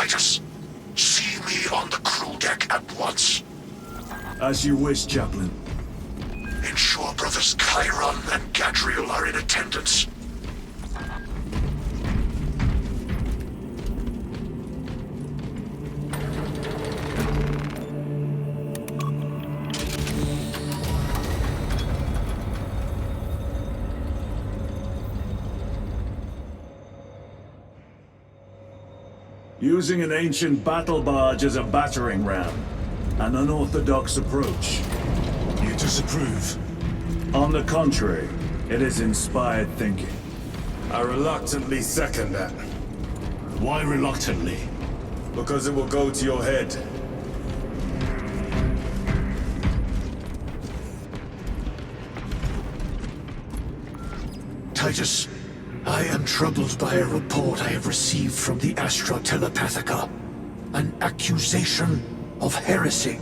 Titus, see me on the crew deck at once. As you wish, Chaplain. Ensure brothers Chiron and Gadriel are in attendance. Using an ancient battle barge as a battering ram. An unorthodox approach. You disapprove? On the contrary, it is inspired thinking. I reluctantly second that. Why reluctantly? Because it will go to your head. Titus, I am troubled by a report I have received from the Astra Telepathica. An accusation of heresy.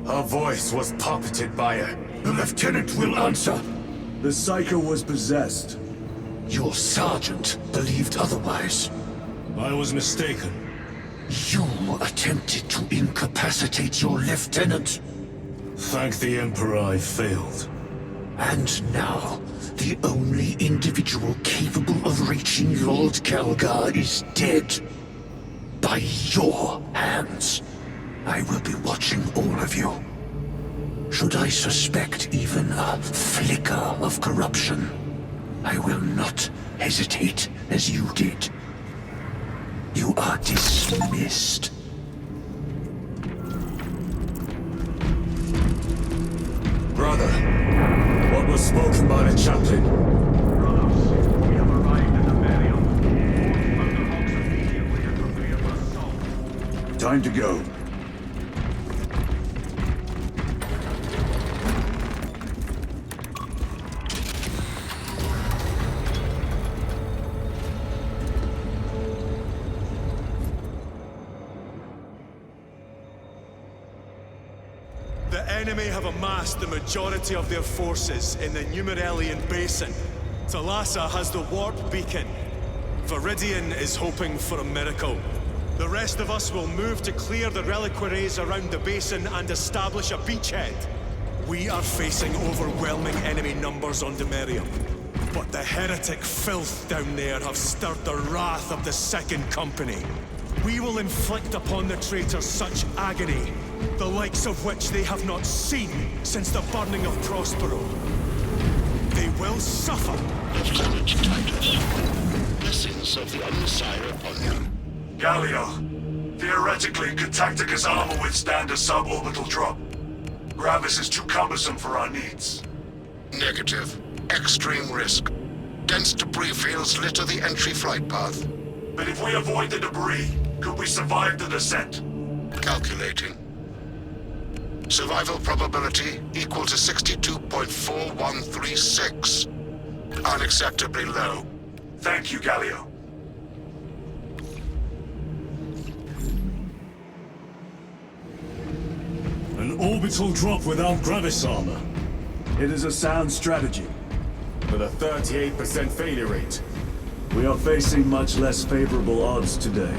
Her voice was puppeted by her. The lieutenant will answer. The Psycho was possessed. Your sergeant believed otherwise. I was mistaken. You attempted to incapacitate your lieutenant. Thank the Emperor I failed. And now, the only individual capable of reaching Lord Kelgar is dead. By your hands. I will be watching all of you. Should I suspect even a flicker of corruption, I will not hesitate as you did. You are dismissed. Brother, what was spoken by the chaplain? Brothers, we have arrived at the burial. All Thunderhawks immediately and prepare for assault. Time to go. The enemy have amassed the majority of their forces in the Numeralian Basin. Thalassa has the warp beacon. Viridian is hoping for a miracle. The rest of us will move to clear the reliquaries around the basin and establish a beachhead. We are facing overwhelming enemy numbers on Demerium. But the heretic filth down there have stirred the wrath of the Second Company. We will inflict upon the traitors such agony, the likes of which they have not seen since the burning of Prospero. They will suffer. Lieutenant Titus, blessings of the Messiah upon you. Galio, theoretically, could Tactica's armor withstand a suborbital drop? Gravis is too cumbersome for our needs. Negative. Extreme risk. Dense debris fields litter the entry flight path. But if we avoid the debris, could we survive the descent? Calculating. Survival probability equal to 62.4136. Unacceptably low. Thank you, Galio. An orbital drop without Gravis armor. It is a sound strategy. With a 38% failure rate. We are facing much less favorable odds today.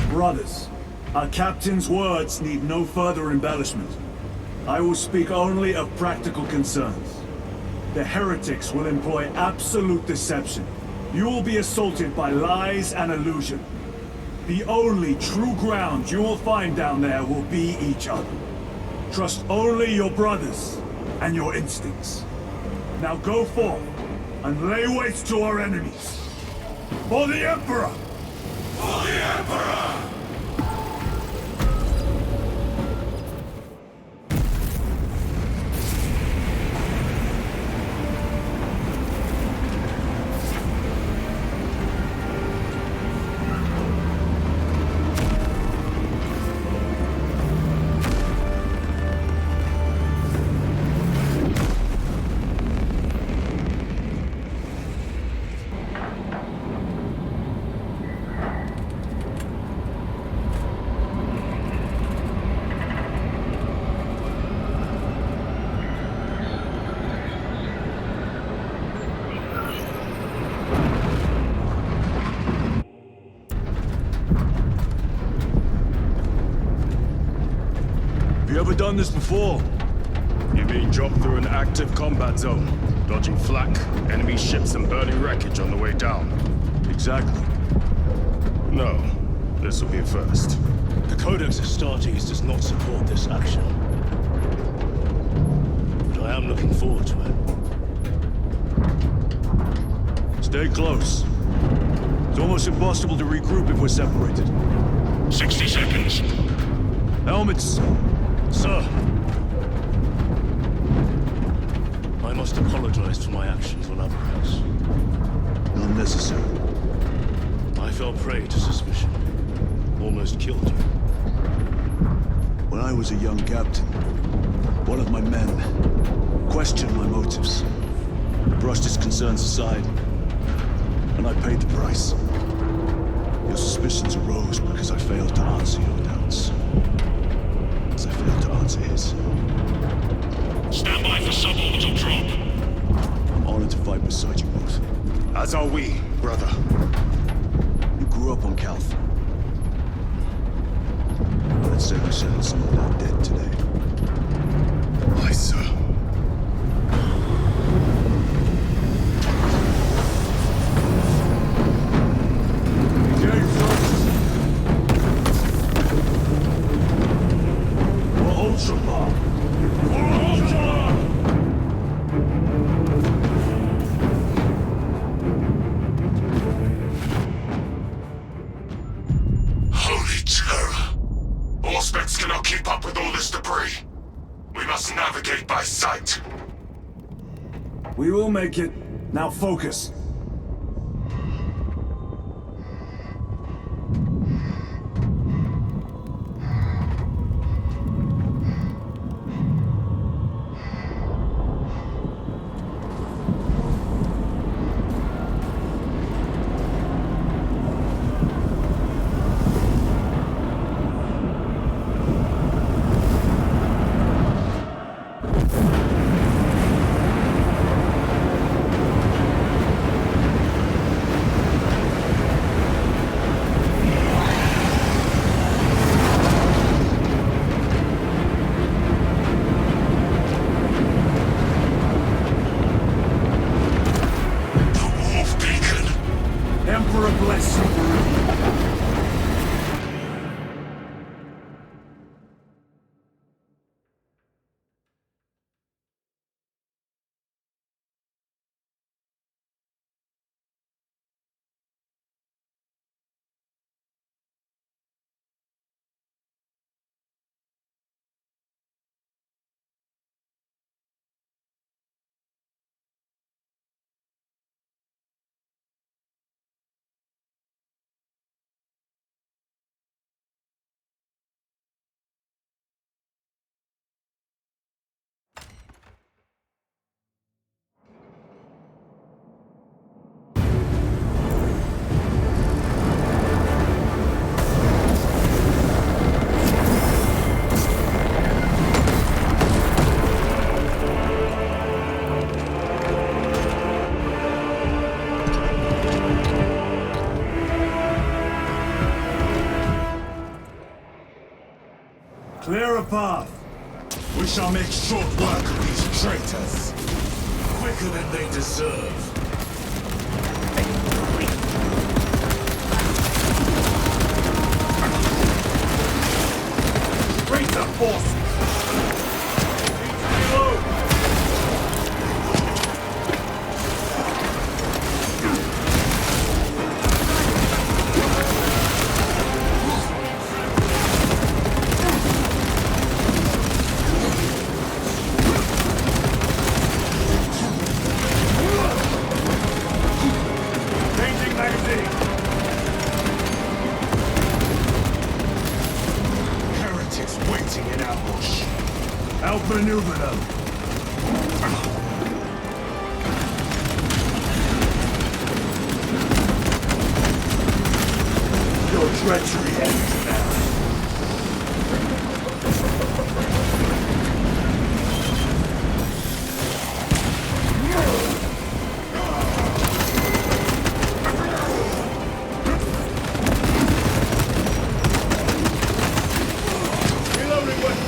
Brothers, our captain's words need no further embellishment. I will speak only of practical concerns. The heretics will employ absolute deception. You will be assaulted by lies and illusion. The only true ground you will find down there will be each other. Trust only your brothers and your instincts. Now go forth and lay waste to our enemies. For the Emperor! For the Emperor! this before. You mean jump through an active combat zone, dodging flak, enemy ships and burning wreckage on the way down? Exactly. No, this will be a first. The Codex Astartes does not support this action. But I am looking forward to it. Stay close. It's almost impossible to regroup if we're separated. 60 seconds. Helmets! Sir! I must apologize for my actions on Abrax. Unnecessary. I fell prey to suspicion. Almost killed you. When I was a young captain, one of my men questioned my motives. I brushed his concerns aside, and I paid the price. Your suspicions arose because I failed to answer your doubts. As I failed to answer his. Stand by for suborbital drop. I'm honored to fight beside you both. As are we, brother. You grew up on Calth. Let's say we settle some of that debt today. Aye, sir. Holy terror. Auspex cannot keep up with all this debris. We must navigate by sight. We will make it. Now focus. Emperor bless you. Clear a path. We shall make short work of these traitors. Quicker than they deserve. Traitor forces! Reload! Changing magazine! Heretics waiting in ambush. Outmaneuver them! Your treachery ends now. Reloading weapon!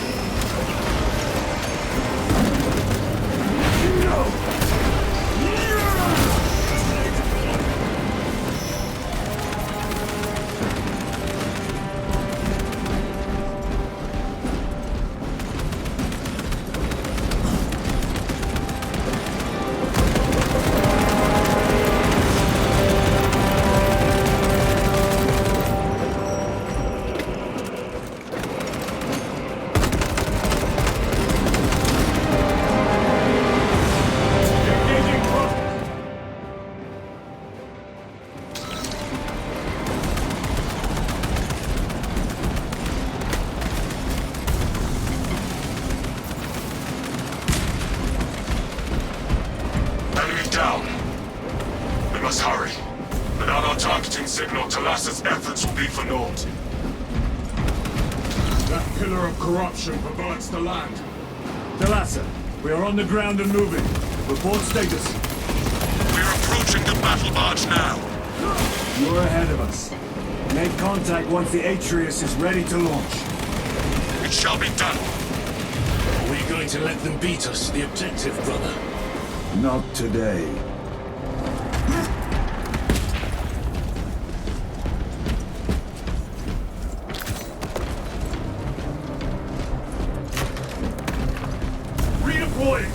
down. We must hurry. Without our targeting signal, Talassa's efforts will be for naught. That pillar of corruption perverts the land. Talassa, we are on the ground and moving. Report status. We're approaching the battle barge now. You're ahead of us. Make contact once the Atreus is ready to launch. It shall be done. Are we going to let them beat us to the objective, brother? Not today. Redeploying!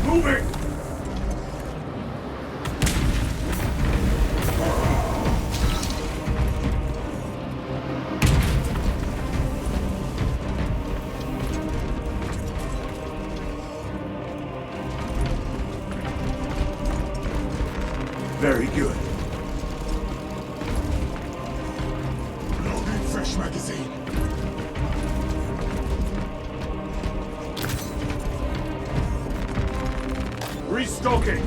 Moving! Very good. Loading fresh magazine. Restocking!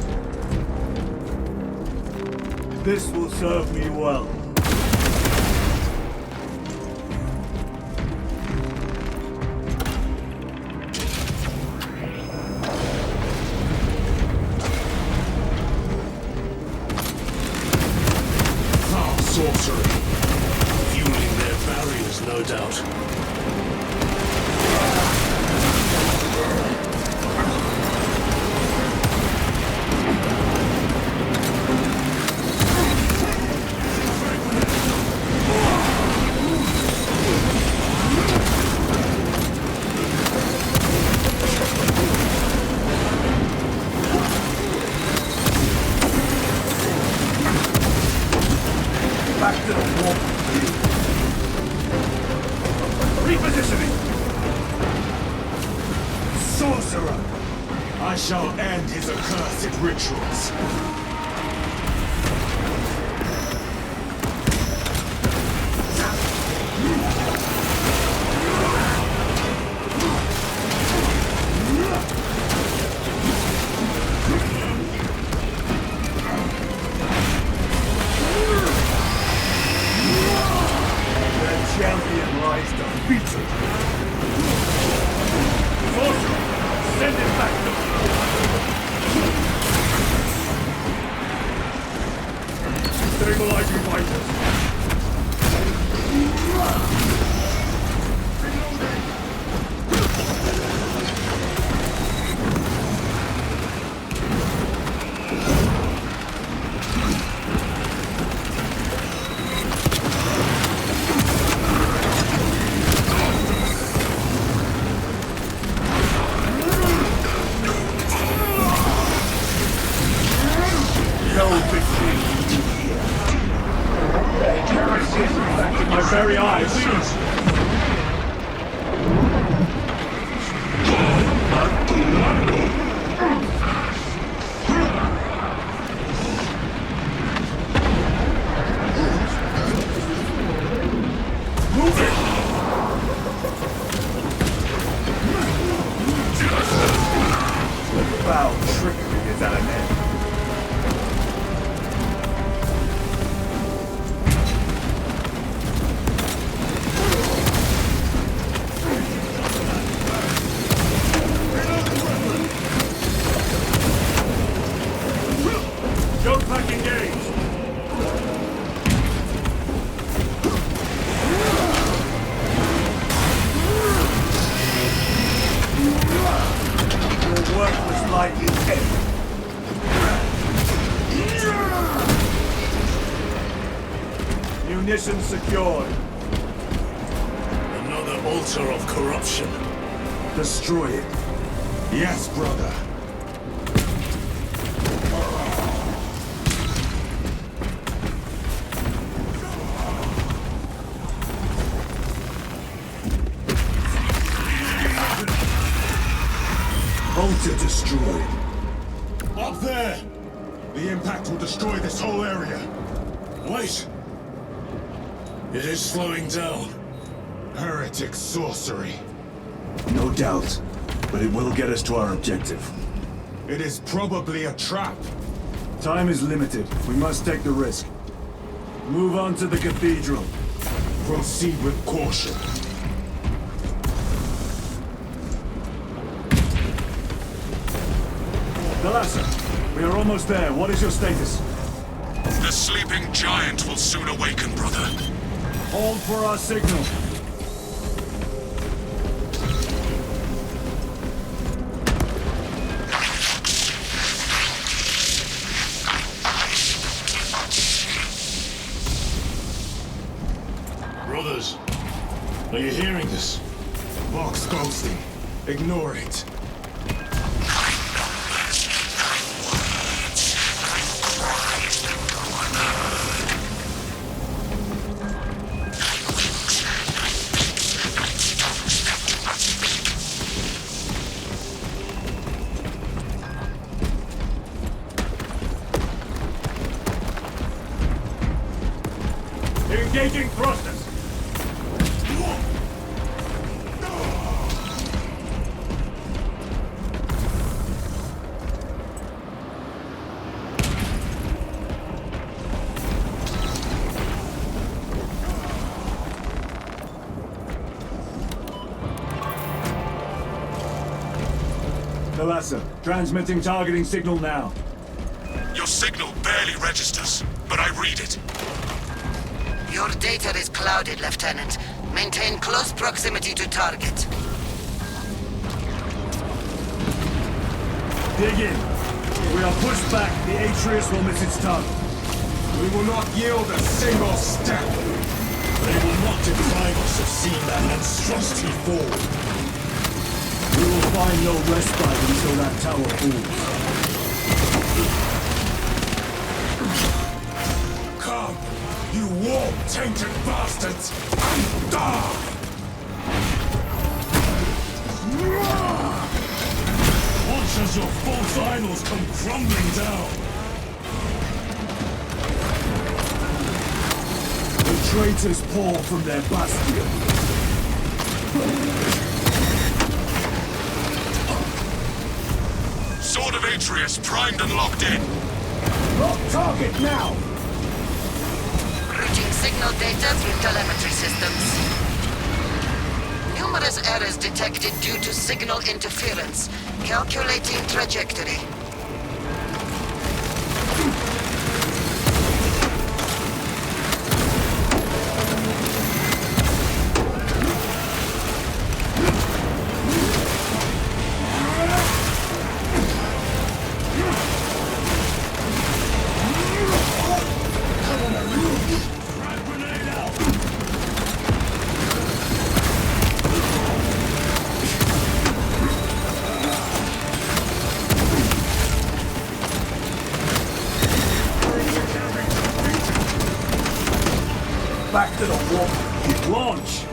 This will serve me well. Sorcery. Fueling their barriers, no doubt. Back to the wall. Repositioning! Sorcerer! I shall end his accursed rituals. The champion lies defeated. Sorcerer! Send it back to stabilizing fighters. No victory here. Heresy is infecting my very eyes. Move it! The foul trickery is at an end. Jump pack engaged! Your worthless light is heavy. Munitions secured. Another altar of corruption. Destroy it. Yes, brother. Altar destroyed. Up there! The impact will destroy this whole area. Wait! It is slowing down. Heretic sorcery. No doubt, but it will get us to our objective. It is probably a trap. Time is limited. We must take the risk. Move on to the cathedral. Proceed with caution. Thalassa, we are almost there. What is your status? The sleeping giant will soon awaken, brother. Hold for our signal. Brothers, are you hearing this? Box ghosting. Ignore it. Engaging thrusters. Thalassa, transmitting targeting signal now. Your signal barely registers, but I read it. Your data is clouded, Lieutenant. Maintain close proximity to target. Dig in. If we are pushed back, the Atreus will miss its target. We will not yield a single step. They will not deprive us of seeing that monstrosity fall. We will find no respite until that tower falls. Come, you warp-tainted bastards, and die! Watch as your false idols come crumbling down. The traitors pour from their bastion. Sword of Atreus primed and locked in. Lock target now! Routing signal data through telemetry systems. Numerous errors detected due to signal interference. Calculating trajectory. Back to the wall. Launch!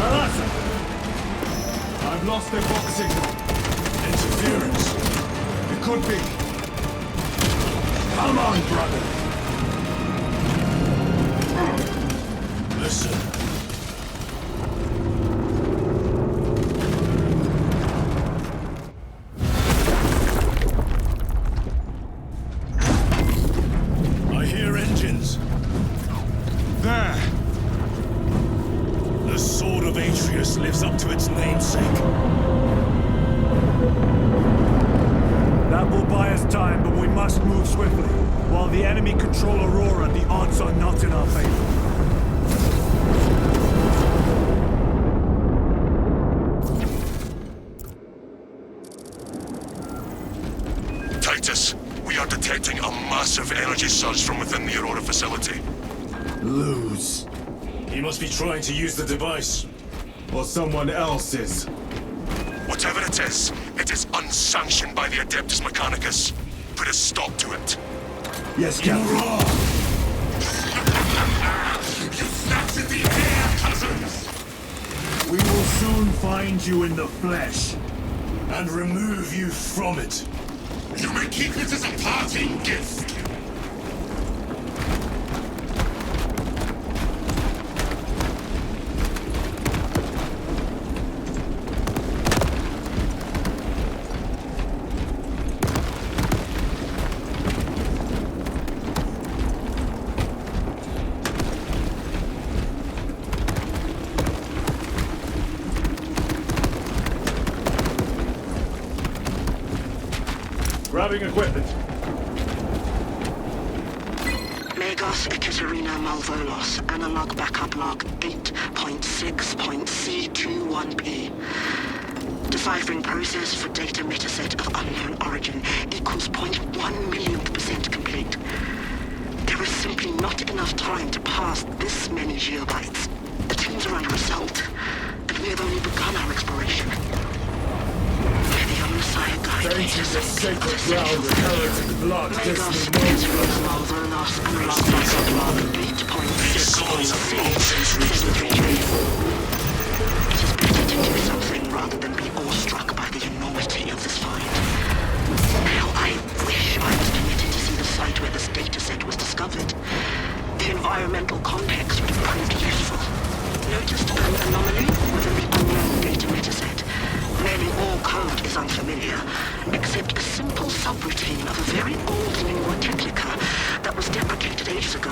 Thalassa! I've lost their box signal. Interference. It could be. Come on, brother! Listen. I hear engines. There! The Sword of Atreus lives up to its namesake. That will buy us time, but we must move swiftly. While the enemy control Aurora, the odds are not in our favor. Titus, we are detecting a massive energy surge from within the Aurora facility. Lose. He must be trying to use the device. Or someone else is. Whatever it is unsanctioned by the Adeptus Mechanicus. Put a stop to it. Yes, Captain. You snapped in the air, cousins! We will soon find you in the flesh. And remove you from it. You may keep it as a parting gift. Grabbing equipment. Megos Ekaterina Malvolos, analog backup log 8.6.C21P. Deciphering process for data metaset of unknown origin equals 0.1 millionth percent complete. There is simply not enough time to pass this many geobytes. The teams are under assault, and we have only begun our exploration. Danger is sacred ground of heretic blood. Megos Ekaterina Malvolos, analog backup log 8.6.C73J. It is better to do something rather than be awestruck by the enormity of this find. Now, I wish I was permitted to see the site where this dataset was discovered. The environmental context would have proved useful. Noticed an anomaly within the unknown data metaset. Nearly all code is unfamiliar, except a simple subroutine of a very old lingua technica that was deprecated ages ago.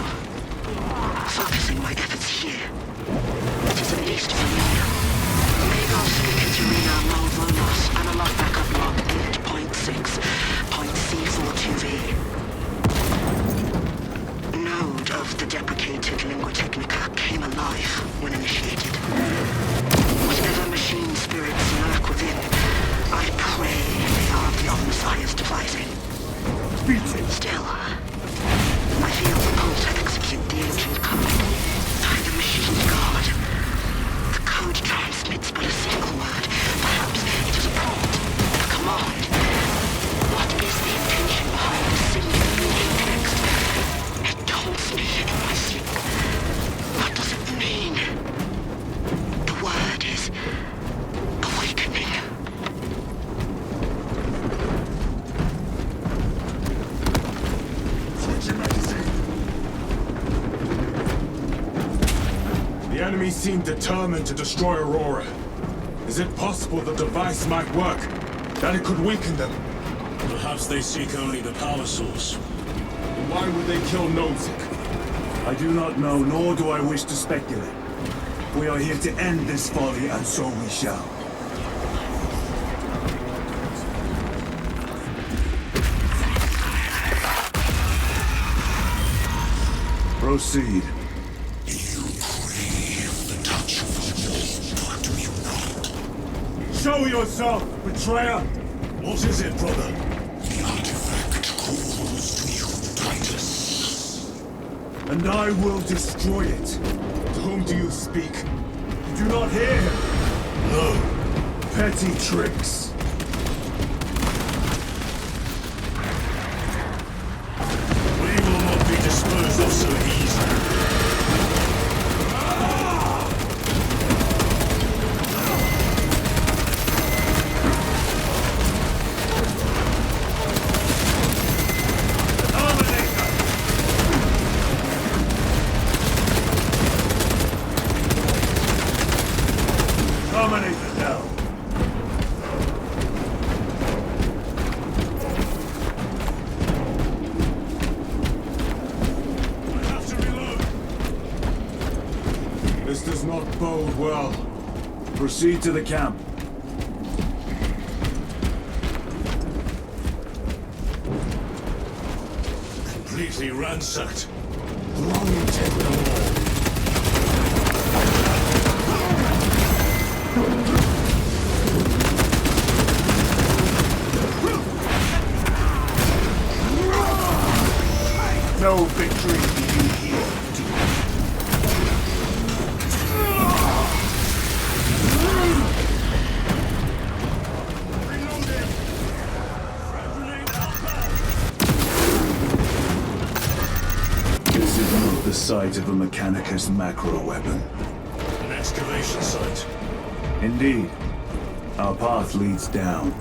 Focusing my efforts here, it is at least familiar. Megos Ekaterina Malvolos, analog backup log 8.6.C42V. Node of the deprecated lingua technica came alive when initiated. Whatever machine spirits lurk within, I pray they are of the Omnissiah's devising. Still, I feel the pull to execute the ancient code. The machine's God. The code transmits but a single word. Perhaps it is a prompt, a command. What is the intention behind this singular blinking text? It taunts me in my sleep. What does it mean? The word is awakening. The enemy seem determined to destroy Aurora. Is it possible the device might work? That it could weaken them? Perhaps they seek only the power source. Then why would they kill Nozick? I do not know, nor do I wish to speculate. We are here to end this folly, and so we shall. Proceed. You crave the touch of war, do you not? Show yourself, betrayer! What is it, brother? The artifact calls to you, Titus. And I will destroy it. To whom do you speak? You do not hear him. No. Petty tricks. We will not be disposed of so easily. Dominate the hell. I have to reload. This does not bode well. Proceed to the camp. Completely ransacked. Glory take them all. No victory for you here, do you? This is not the site of a Mechanicus macro weapon. An excavation site. Indeed. Our path leads down.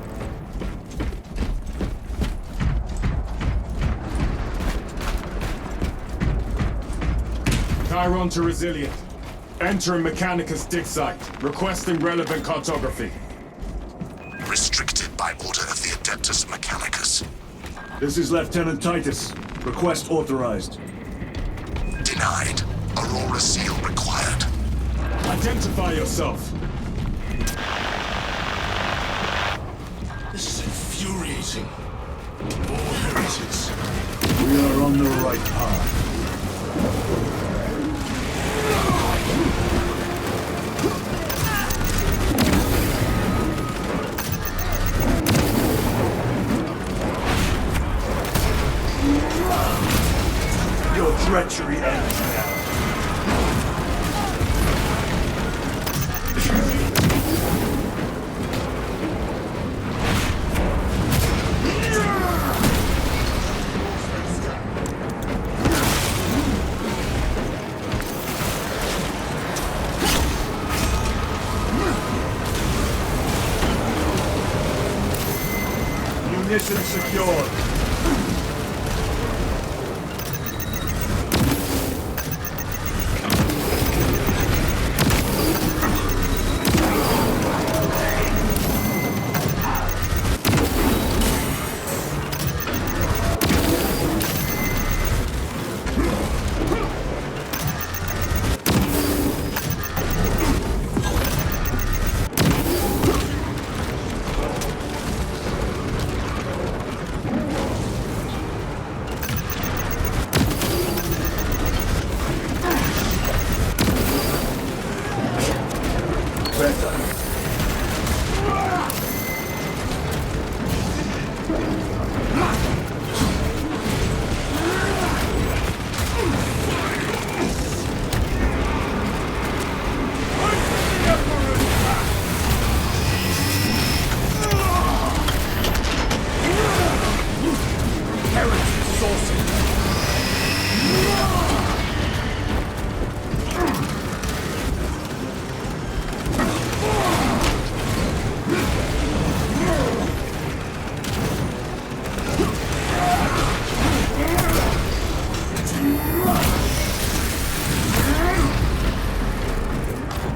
Chiron to Resilient. Entering Mechanicus dig site. Requesting relevant cartography. Restricted by order of the Adeptus Mechanicus. This is Lieutenant Titus. Request authorized. Denied. Aurora seal required. Identify yourself. This is infuriating. More heretics. We are on the right path. Your treachery ends now. Munition secured.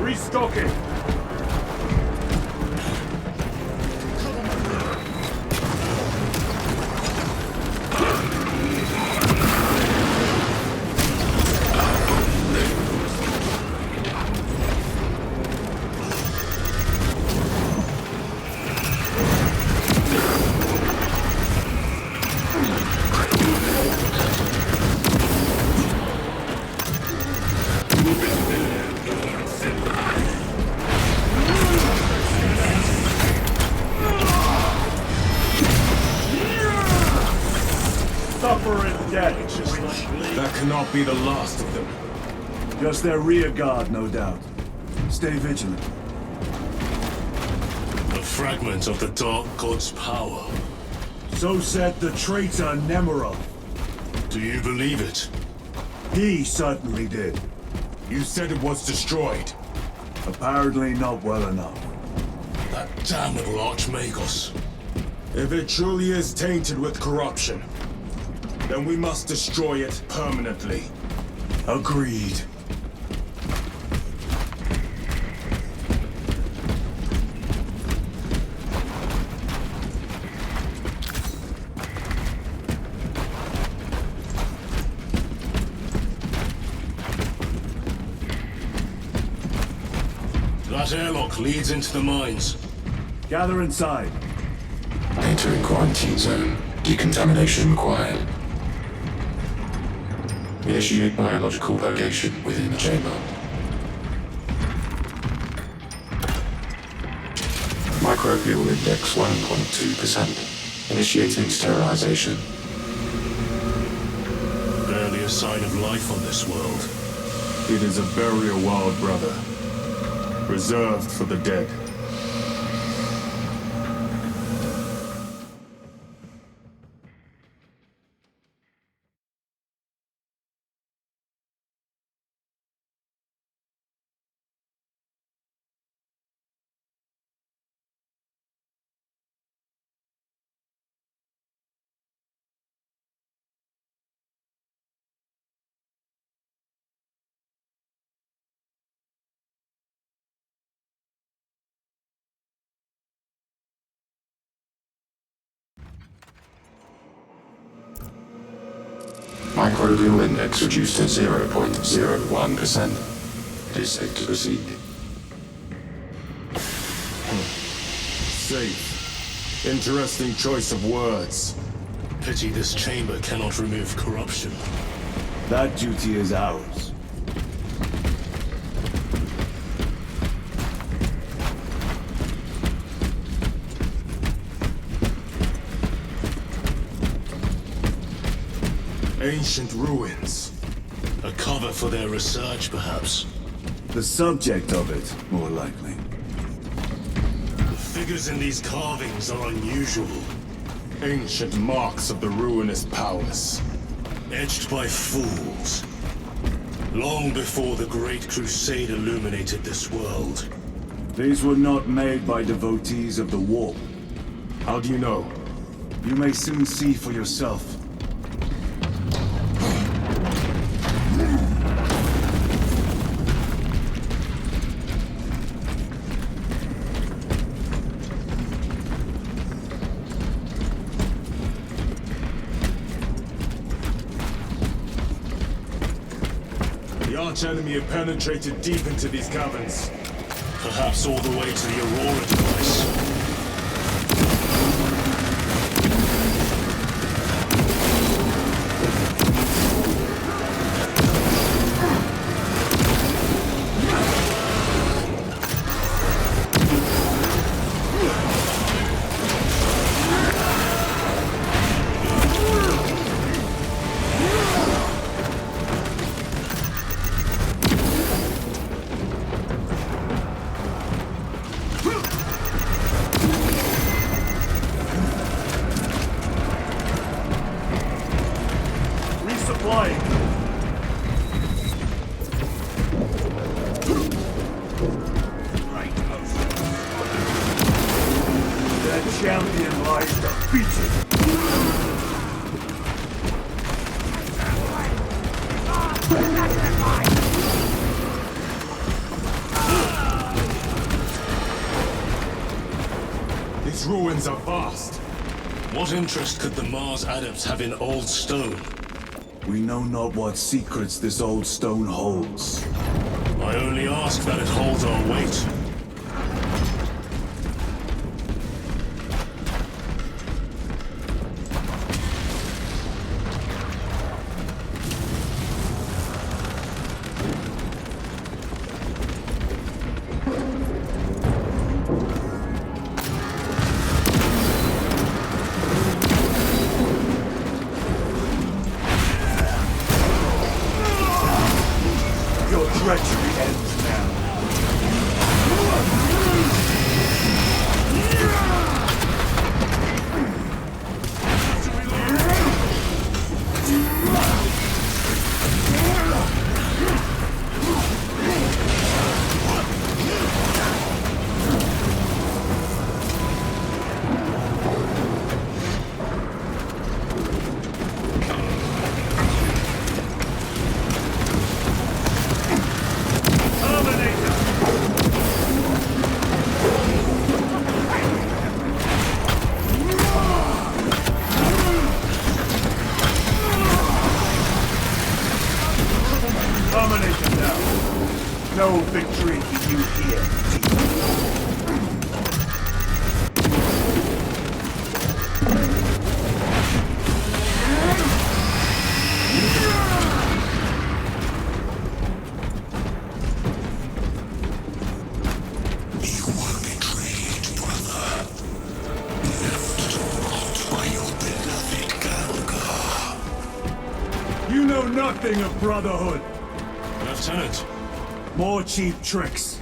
Restocking. Suffer and death. That cannot be the last of them. Just their rear guard, no doubt. Stay vigilant. A fragment of the Dark God's power. So said the traitor Nemerov. Do you believe it? He certainly did. You said it was destroyed. Apparently not well enough. That damnable Archmagos. If it truly is tainted with corruption, then we must destroy it permanently. Agreed. That airlock leads into the mines. Gather inside. Entering quarantine zone. Decontamination required. Initiate biological purgation within the chamber. Microbial index 1.2%. Initiating sterilization. Barely a sign of life on this world. It is a burial wild, brother. Reserved for the dead. Microglue index reduced to 0.01%. It is safe to proceed. Safe. Interesting choice of words. Pity this chamber cannot remove corruption. That duty is ours. Ancient ruins. A cover for their research, perhaps. The subject of it, more likely. The figures in these carvings are unusual. Ancient marks of the ruinous powers. Etched by fools. Long before the Great Crusade illuminated this world. These were not made by devotees of the warp. How do you know? You may soon see for yourself. The arch-enemy have penetrated deep into these caverns. Perhaps all the way to the Aurora device. Champion lies defeated. These ruins are vast. What interest could the Mars adepts have in old stone? We know not what secrets this old stone holds. I only ask that it holds our weight. Your treachery ends now. Domination now. No victory for you here, You were betrayed, brother. Left to rot by your beloved Galga. You know nothing of brotherhood. Lieutenant, More cheap tricks.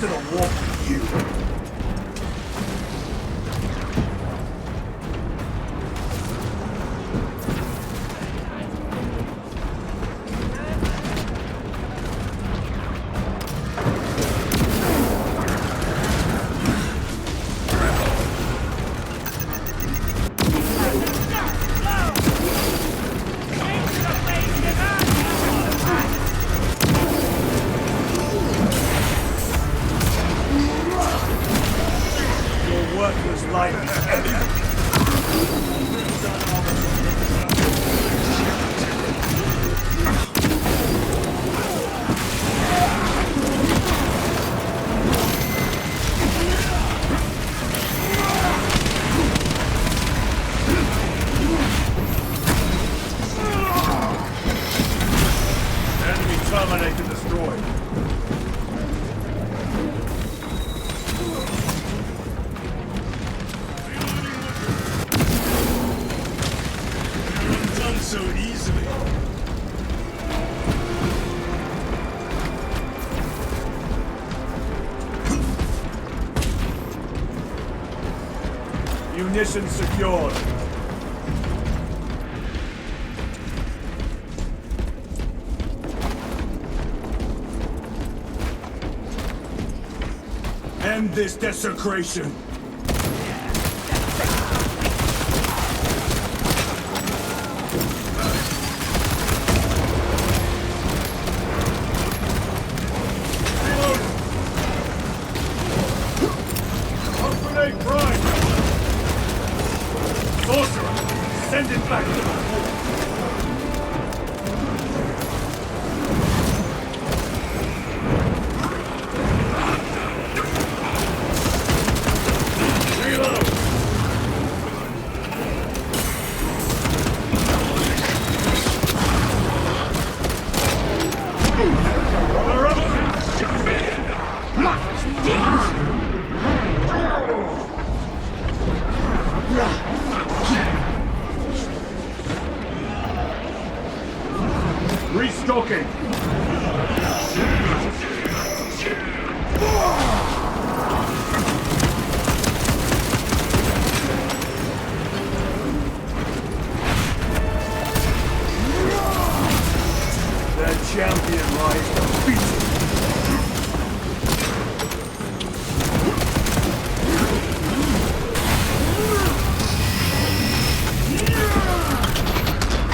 to the warp with you. Worthless life is empty. Enemy terminated, destroyed. Done so easily. Munitions secured. End this desecration. Grenade prime! Sorcerer, send it back to the fort! Reload! Restocking! Their champion lies defeated!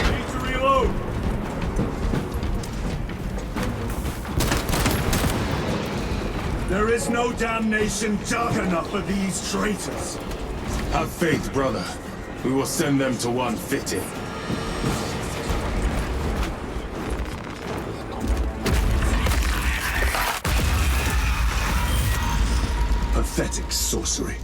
Need to reload! There is no damnation dark enough for these traitors. Have faith, brother. We will send them to one fitting. Pathetic sorcery.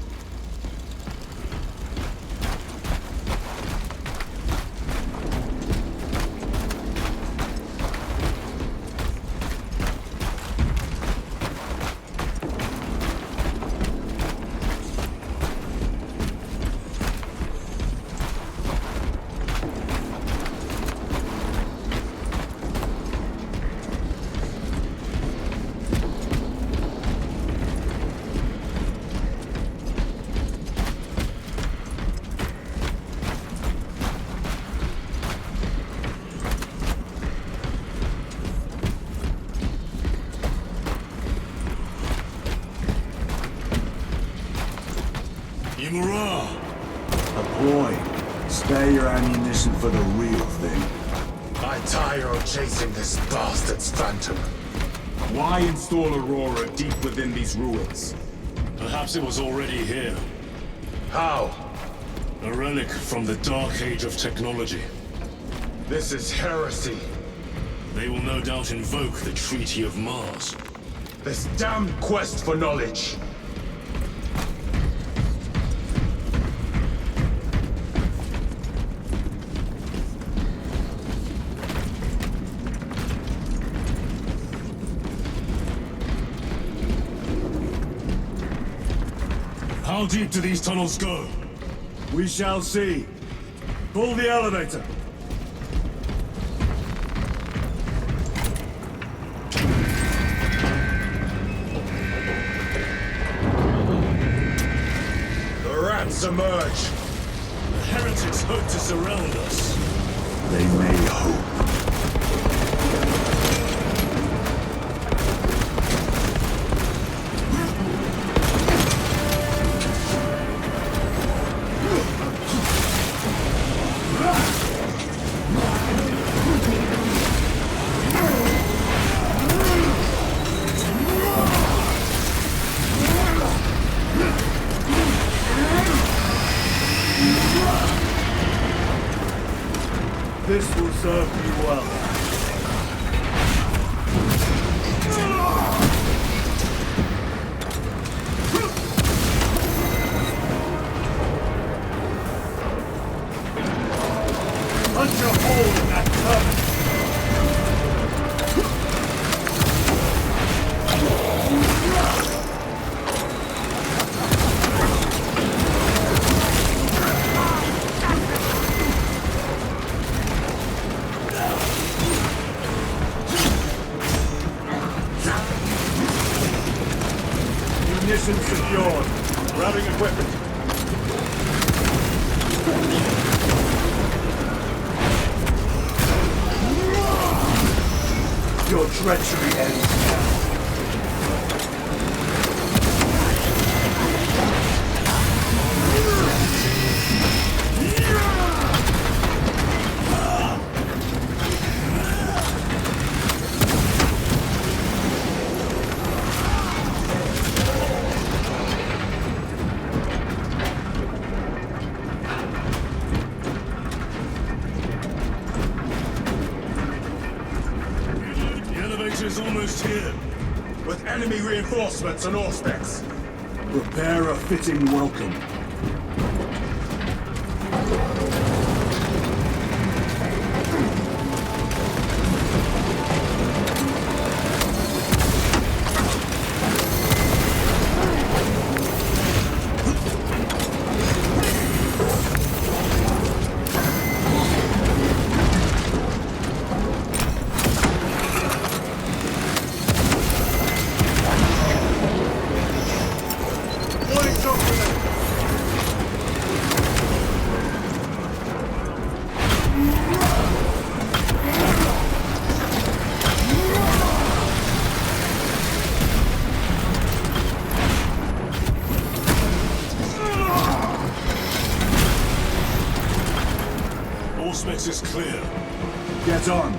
Imura! A boy, spare your ammunition for the real thing. I tire of chasing this bastard's phantom. Why install Aurora deep within these ruins? Perhaps it was already here. How? A relic from the dark age of technology. This is heresy. They will no doubt invoke the Treaty of Mars. This damned quest for knowledge. How deep do these tunnels go? We shall see. Pull the elevator. Advance, emerge! The heretics hope to surround us. They may hope. This will serve me well. Punch a hole in that turret! Munitions secured. Grabbing equipment. Your treachery ends now. Is almost here. With enemy reinforcements and aspects. Prepare a fitting welcome. Auspex is clear. Get on.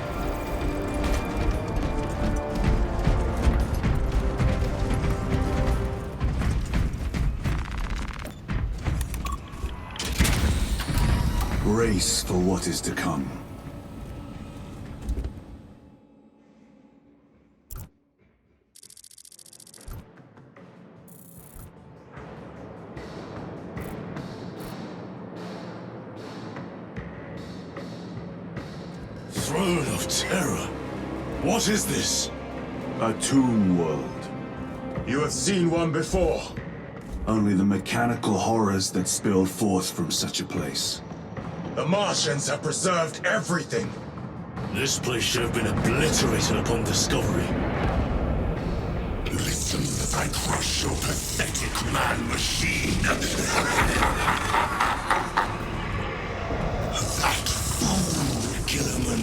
Brace for what is to come. Throne of Terror. What is this? A tomb world. You have seen one before. Only the mechanical horrors that spilled forth from such a place. The Martians have preserved everything. This place should have been obliterated upon discovery. Listen as I crush your pathetic man-machine. That fool, Gilliman,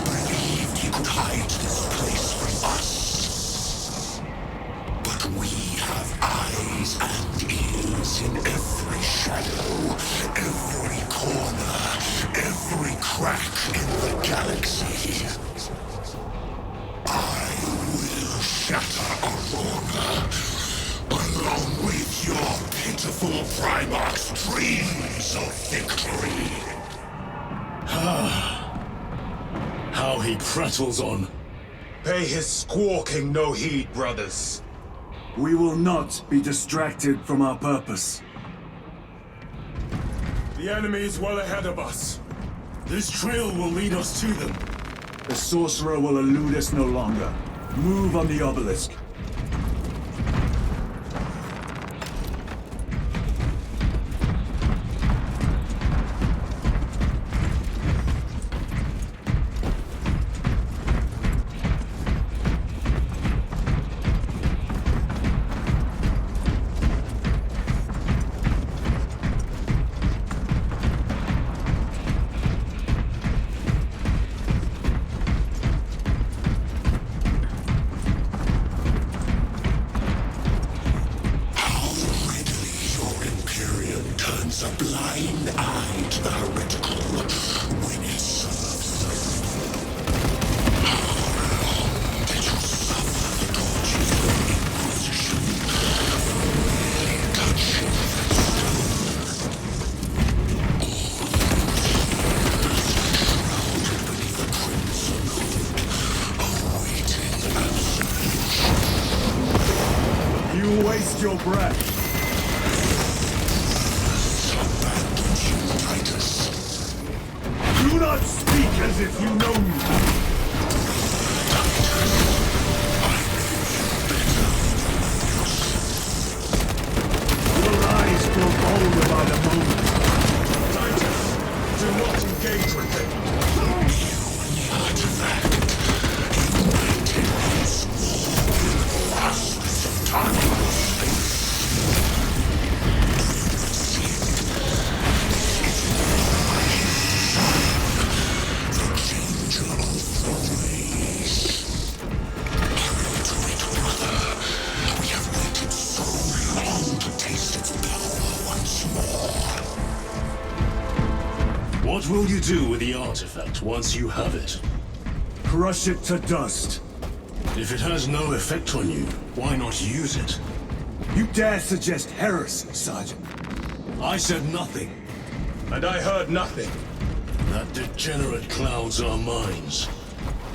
believed he could hide this place from us. But we have eyes and ears in every shadow, every corner, every crack in the galaxy. I will shatter Aurora, along with your pitiful Primarch's dreams of victory. How he prattles on. Pay his squawking no heed, brothers. We will not be distracted from our purpose. The enemy is well ahead of us. This trail will lead us to them. The sorcerer will elude us no longer. Move on the obelisk. your breath. Do not speak as if you know me. Your eyes grow bolder by the moment. Titus, do not engage with him. What will you do with the artifact once you have it? Crush it to dust. If it has no effect on you, why not use it? You dare suggest heresy, Sergeant? I said nothing. And I heard nothing. That degenerate clouds our minds.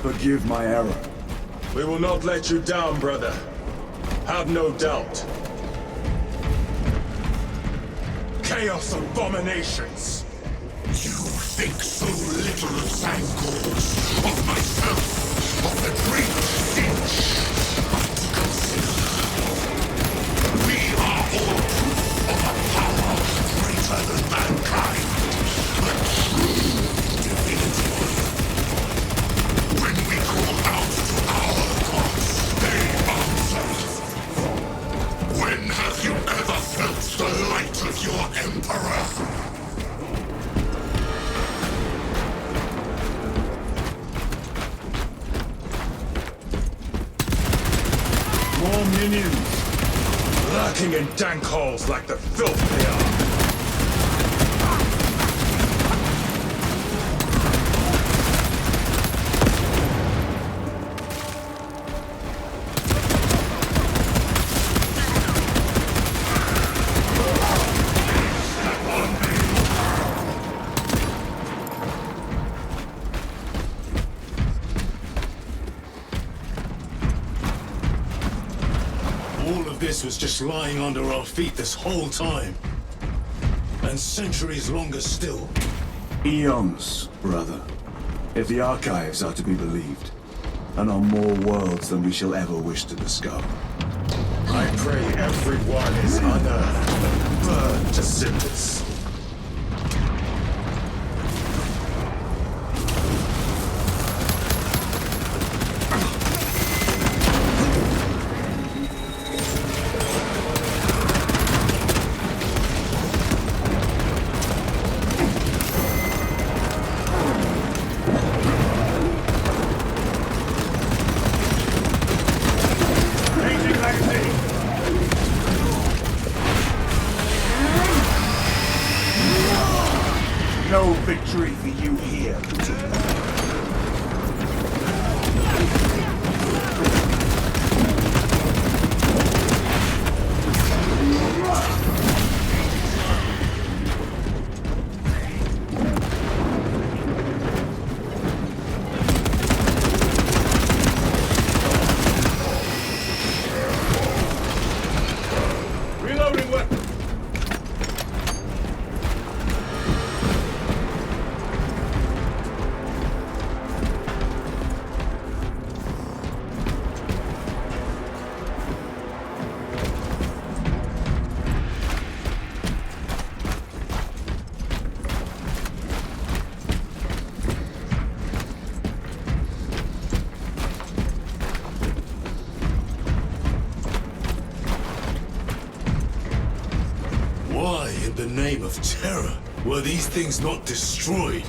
Forgive my error. We will not let you down, brother. Have no doubt. Chaos abominations! You think so little of Sancors, of myself, of the great stench. But consider, we are all proof of a power greater than mankind. A true divinity. When we call out to our gods, they answer. When have you ever felt the light of your Emperor? More minions! Lurking in dank holes like the filth they are. All of this was just lying under our feet this whole time. And centuries longer still. Eons, brother. If the archives are to be believed. And on more worlds than we shall ever wish to discover. I pray everyone is unearthed and burned to cinders. No victory for you here, Lieutenant. Reloading weapon! Why, in the name of terror, were these things not destroyed?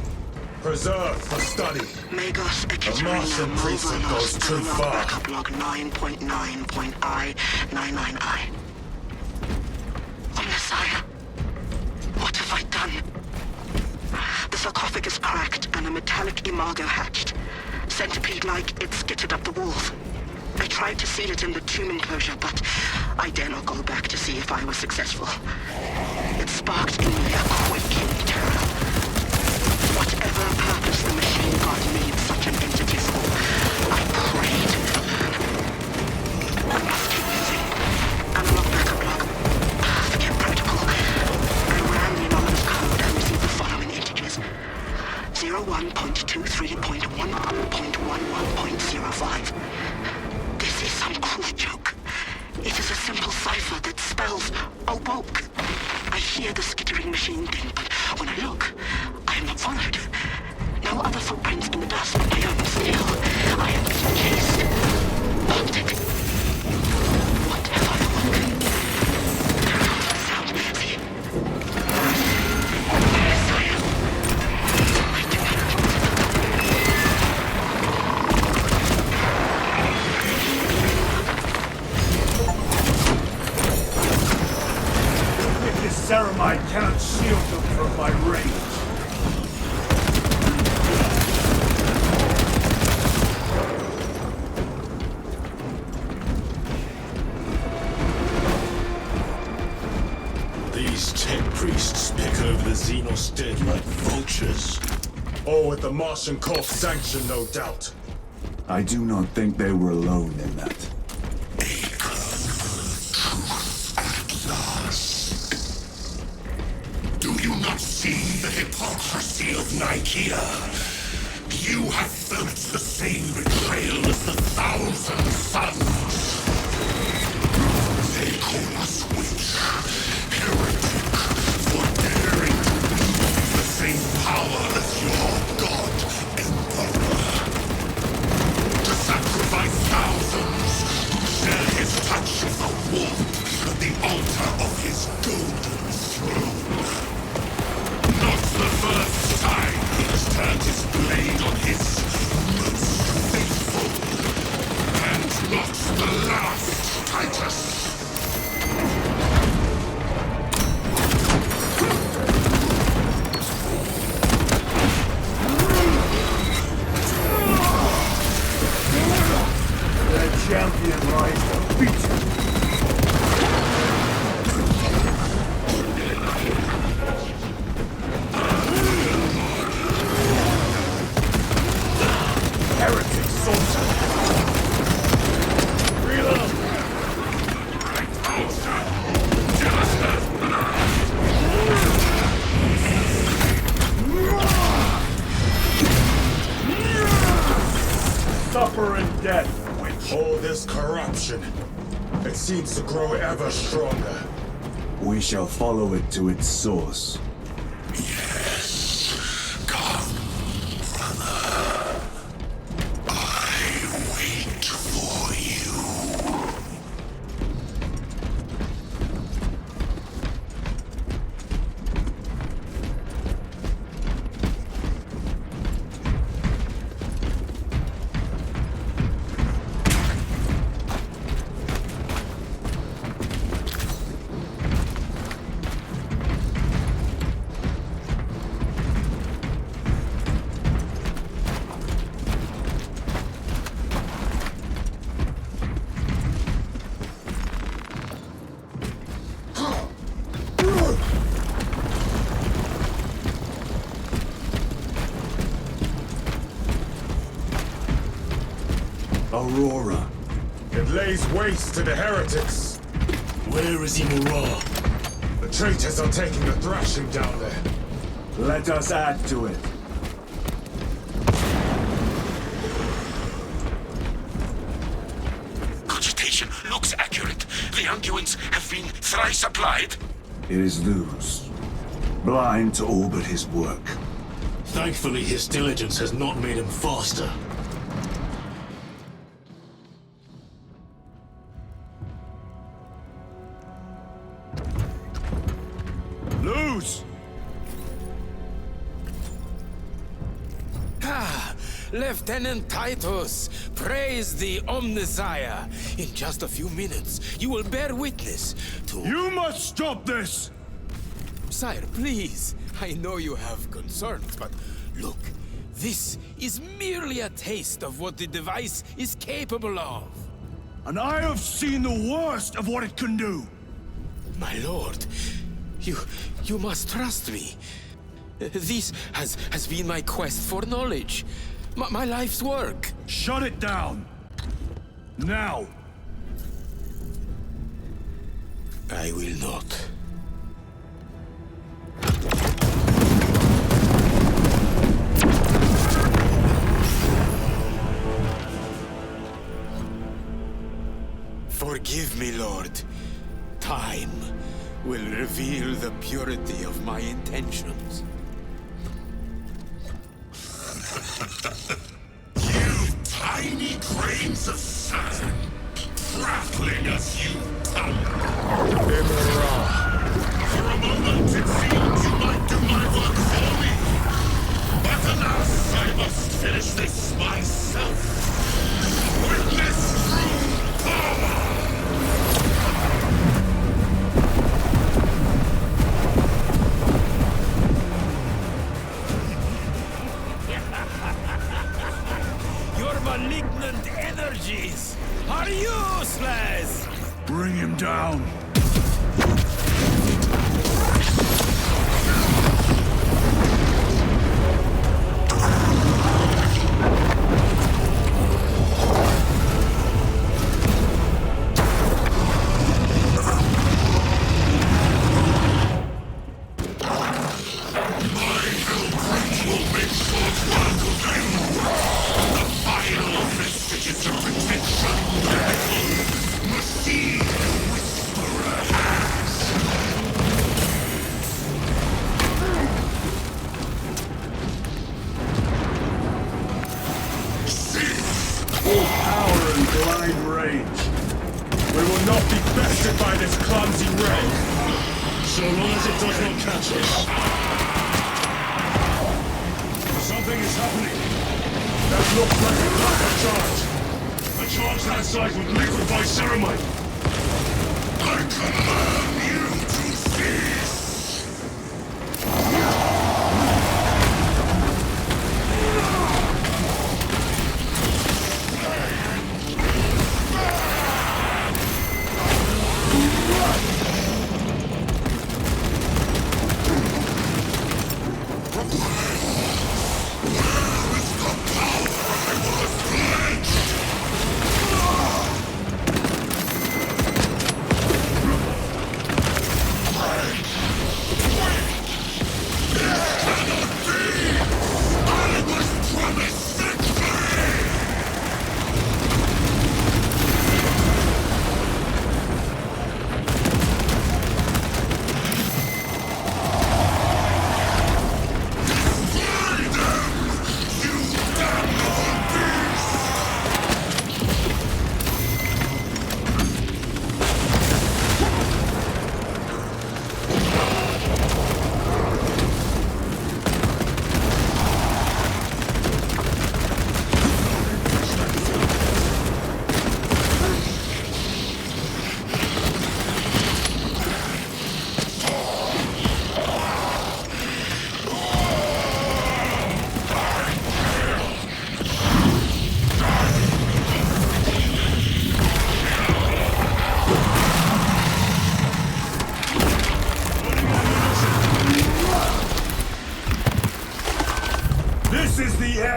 Preserved for study. Magos A Martian precinct goes too far. Backup log 9.9.I99I. Oh, Messiah. What have I done? The sarcophagus cracked and a metallic imago hatched. Centipede-like, it skittered up the walls. I tried to seal it in the tomb enclosure, but I dare not go back to see if I was successful. It sparked in me a quaking terror. Whatever purpose the machine god needs such an entity for, I pray to learn. I must keep using analog backup log doesn't am still. I am being chased. What have I awoken? Sound. See. This ceramide cannot shield them from my range. These tech priests pick over the Xenos dead like vultures. All with the Martian Corps sanction, no doubt. I do not think they were alone in that. Do you not see the hypocrisy of Nicaea? You have felt the same betrayal as the thousand suns. They call us witch, heretic, for daring to wield the same power as your god, Emperor. To sacrifice thousands who share his touch of the warmth at the altar of his golden throne. Not the first time he has turned his blade on his most faithful. And not the last, Titus. The champion lies defeated. Heretic soldier. Reload. Suffer in death, witch. All this corruption, it seems to grow ever stronger. We shall follow it to its source. Yes. Come, brother. I wait for you. Aurora. It lays waste to the heretics. Where is Imura? The traitors are taking a thrashing down there. Let us add to it. Cogitation looks accurate. The unguents have been thrice applied. It is Luz. Blind to all but his work. Thankfully, his diligence has not made him faster. Luz! Ah, Lieutenant Titus, praise the Omnissiah. In just a few minutes, you will bear witness to... You must stop this! Sire, please. I know you have concerns, but look, this is merely a taste of what the device is capable of. And I have seen the worst of what it can do. My lord, you must trust me. This has been my quest for knowledge. My life's work. Shut it down. Now. I will not. Forgive me, Lord. Time will reveal the purity of my intentions. grains of sand, prattling as you come. For a moment it seemed you might do my work for me. But alas, I must finish this myself. Witness true power! Your malignant energies are useless! Bring him down. Full power and blind rage. We will not be bested by this clumsy ray. So long as it does not catch us. Something is happening. That looks like a blacker charge. A charge that size would liquefy ceramite. I command you to cease!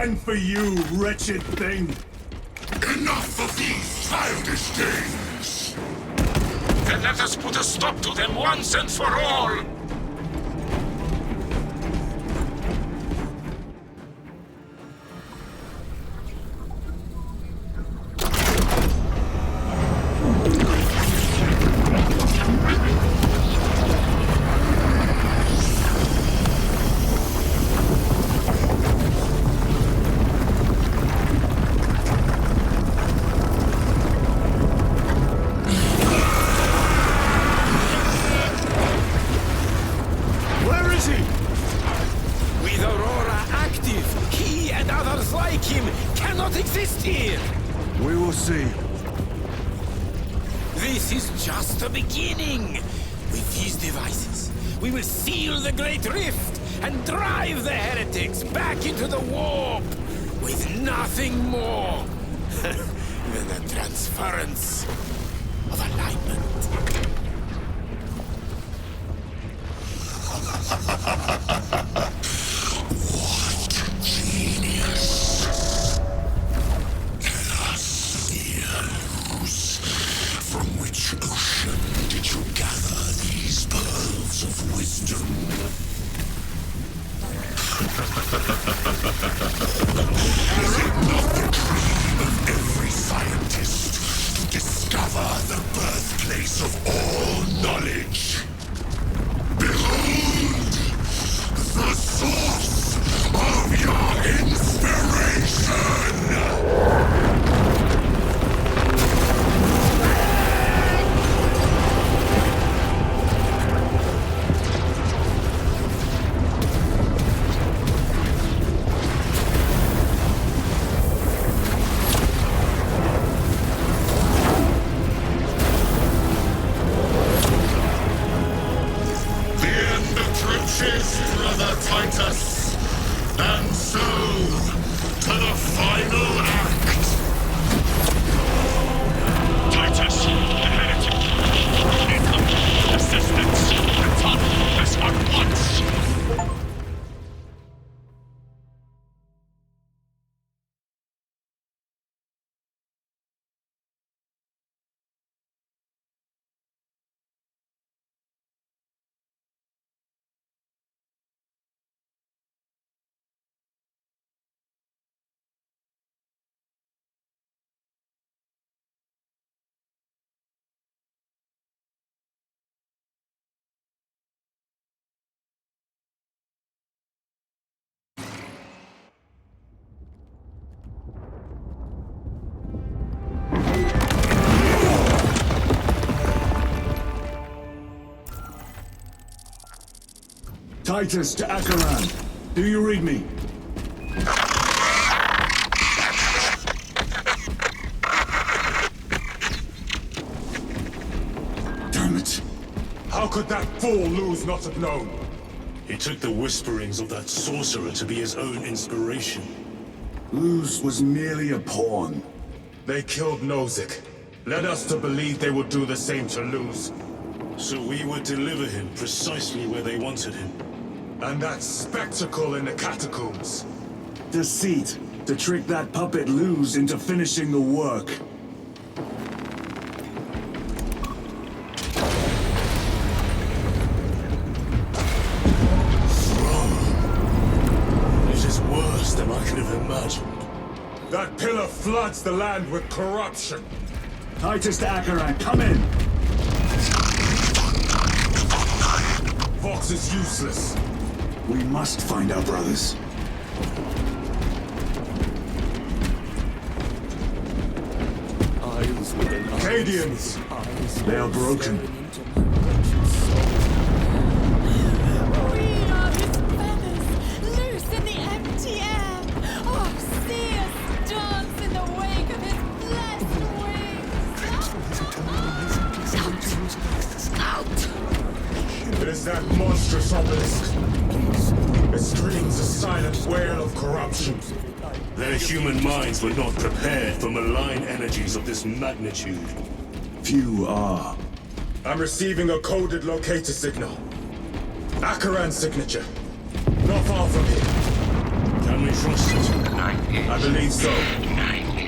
End for you, wretched thing! Enough of these childish games! Then let us put a stop to them once and for all! We will see. This is just the beginning. With these devices, we will seal the Great Rift and drive the heretics back into the warp with nothing more than a transference of alignment. What genius! From which ocean did you gather these pearls of wisdom? Is it not the dream of every scientist to discover the birthplace of all Titus to Acheran. Do you read me? Damn it! How could that fool Luz not have known? He took the whisperings of that sorcerer to be his own inspiration. Luz was merely a pawn. They killed Nozick. Led us to believe they would do the same to Luz. So we would deliver him precisely where they wanted him. And that spectacle in the catacombs. Deceit. To trick that puppet Luz into finishing the work. It is worse than I could have imagined. That pillar floods the land with corruption. Titus to Acheran, come in! Vox is useless. We must find our brothers. Cadians! They are broken. We are his feathers, loose in the empty air. Oh, see us dance in the wake of his blessed wings. Out! It is that monstrous obelisk. It screams a silent wail of corruption. Their human minds were not prepared for malign energies of this magnitude. Few are. I'm receiving a coded locator signal. Acheran's signature. Not far from here. Can we trust it? I believe so.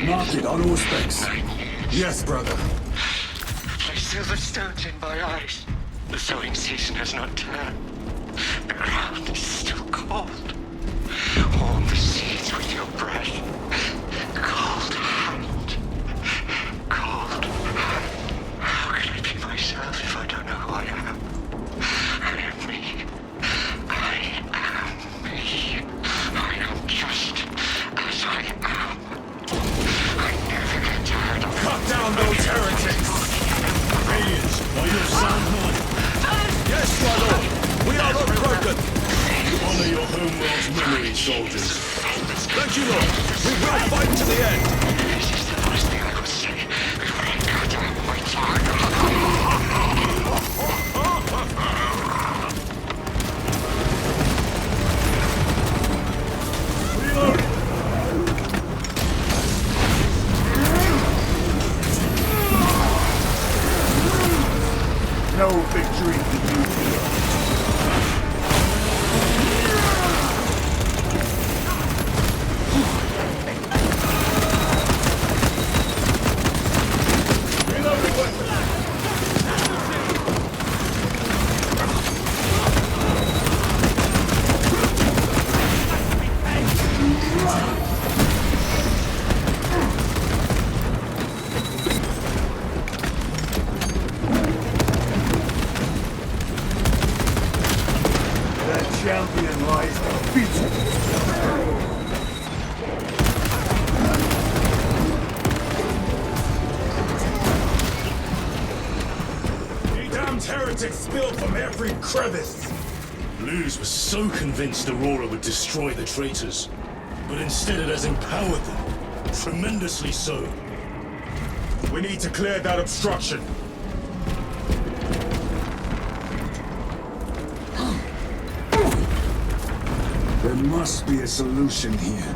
Mark it on all specs. Yes, brother. There's silver stones in my eyes. The sowing season has not turned. The ground is still cold. Warm the seeds with your breath. Cold hand. Cold hand. How can I be myself if I don't know who I am? I am me. I am me. I am just as I am. I never get tired of Cut down those heretics! Aliens, are you of sound mind? Yes, my lord! We are unbroken! Honor your homeworld's memory, soldiers. Thank you, Lord! We will fight to the end! This is the last thing I would say before I cut out my tongue. No victory for you here. Champion lies defeated. The damned heretics spill from every crevice. Luz was so convinced Aurora would destroy the traitors, but instead it has empowered them. Tremendously so. We need to clear that obstruction. There must be a solution here.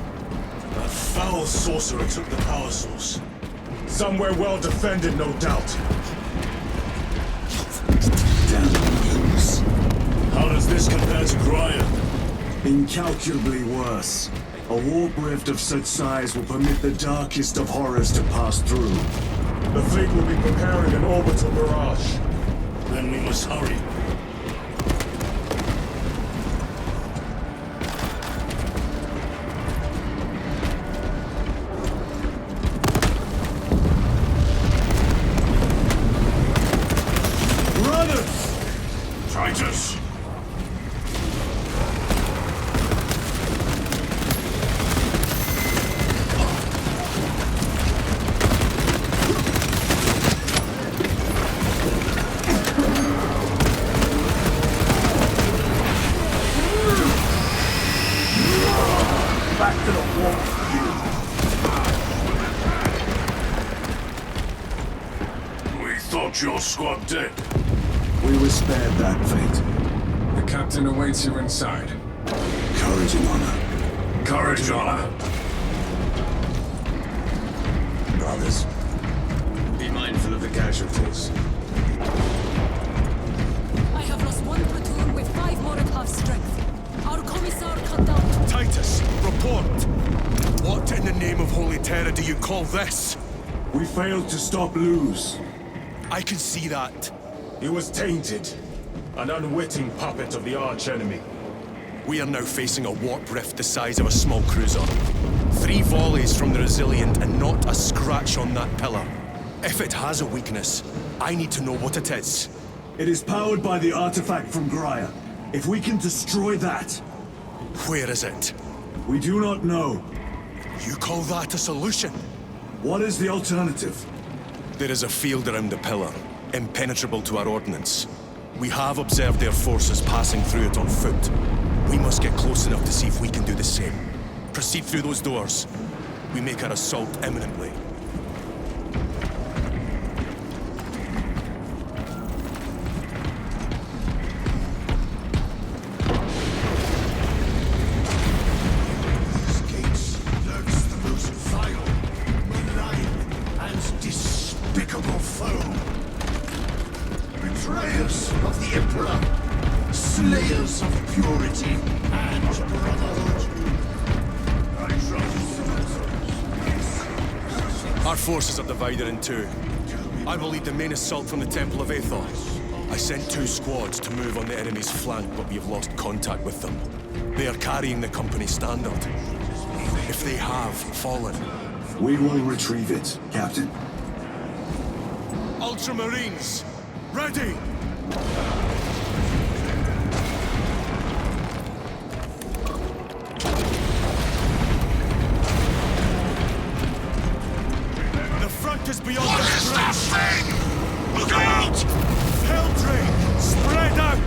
That foul sorcerer took the power source. Somewhere well defended, no doubt. Damn Luz. How does this compare to Graya? Incalculably worse. A warp rift of such size will permit the darkest of horrors to pass through. The fleet will be preparing an orbital barrage. Then we must hurry. Titus! want your squad dead. We were spared that fate. The captain awaits you inside. Courage and honor. Courage and honor. Brothers, be mindful of the casualties. I have lost one platoon with 5 more at half strength. Our commissar cut down. Titus, report! What in the name of Holy Terror do you call this? We failed to stop Luz. I can see that. He was tainted. An unwitting puppet of the arch-enemy. We are now facing a warp rift the size of a small cruiser. 3 volleys from the Resilient and not a scratch on that pillar. If it has a weakness, I need to know what it is. It is powered by the artifact from Graia. If we can destroy that... Where is it? We do not know. You call that a solution? What is the alternative? There is a field around the pillar, impenetrable to our ordnance. We have observed their forces passing through it on foot. We must get close enough to see if we can do the same. Proceed through those doors. We make our assault imminently. These gates lurks the most vile, malign, and despicable foe. Betrayers of the Emperor, slayers of purity and brotherhood. Our forces are divided in 2. I will lead the main assault from the Temple of Aethor. I sent 2 squads to move on the enemy's flank, but we have lost contact with them. They are carrying the company standard. If they have fallen... We will retrieve it, Captain. Ultramarines, ready! The front is beyond What this is bridge. that thing? Look out! Helldrain, spread out!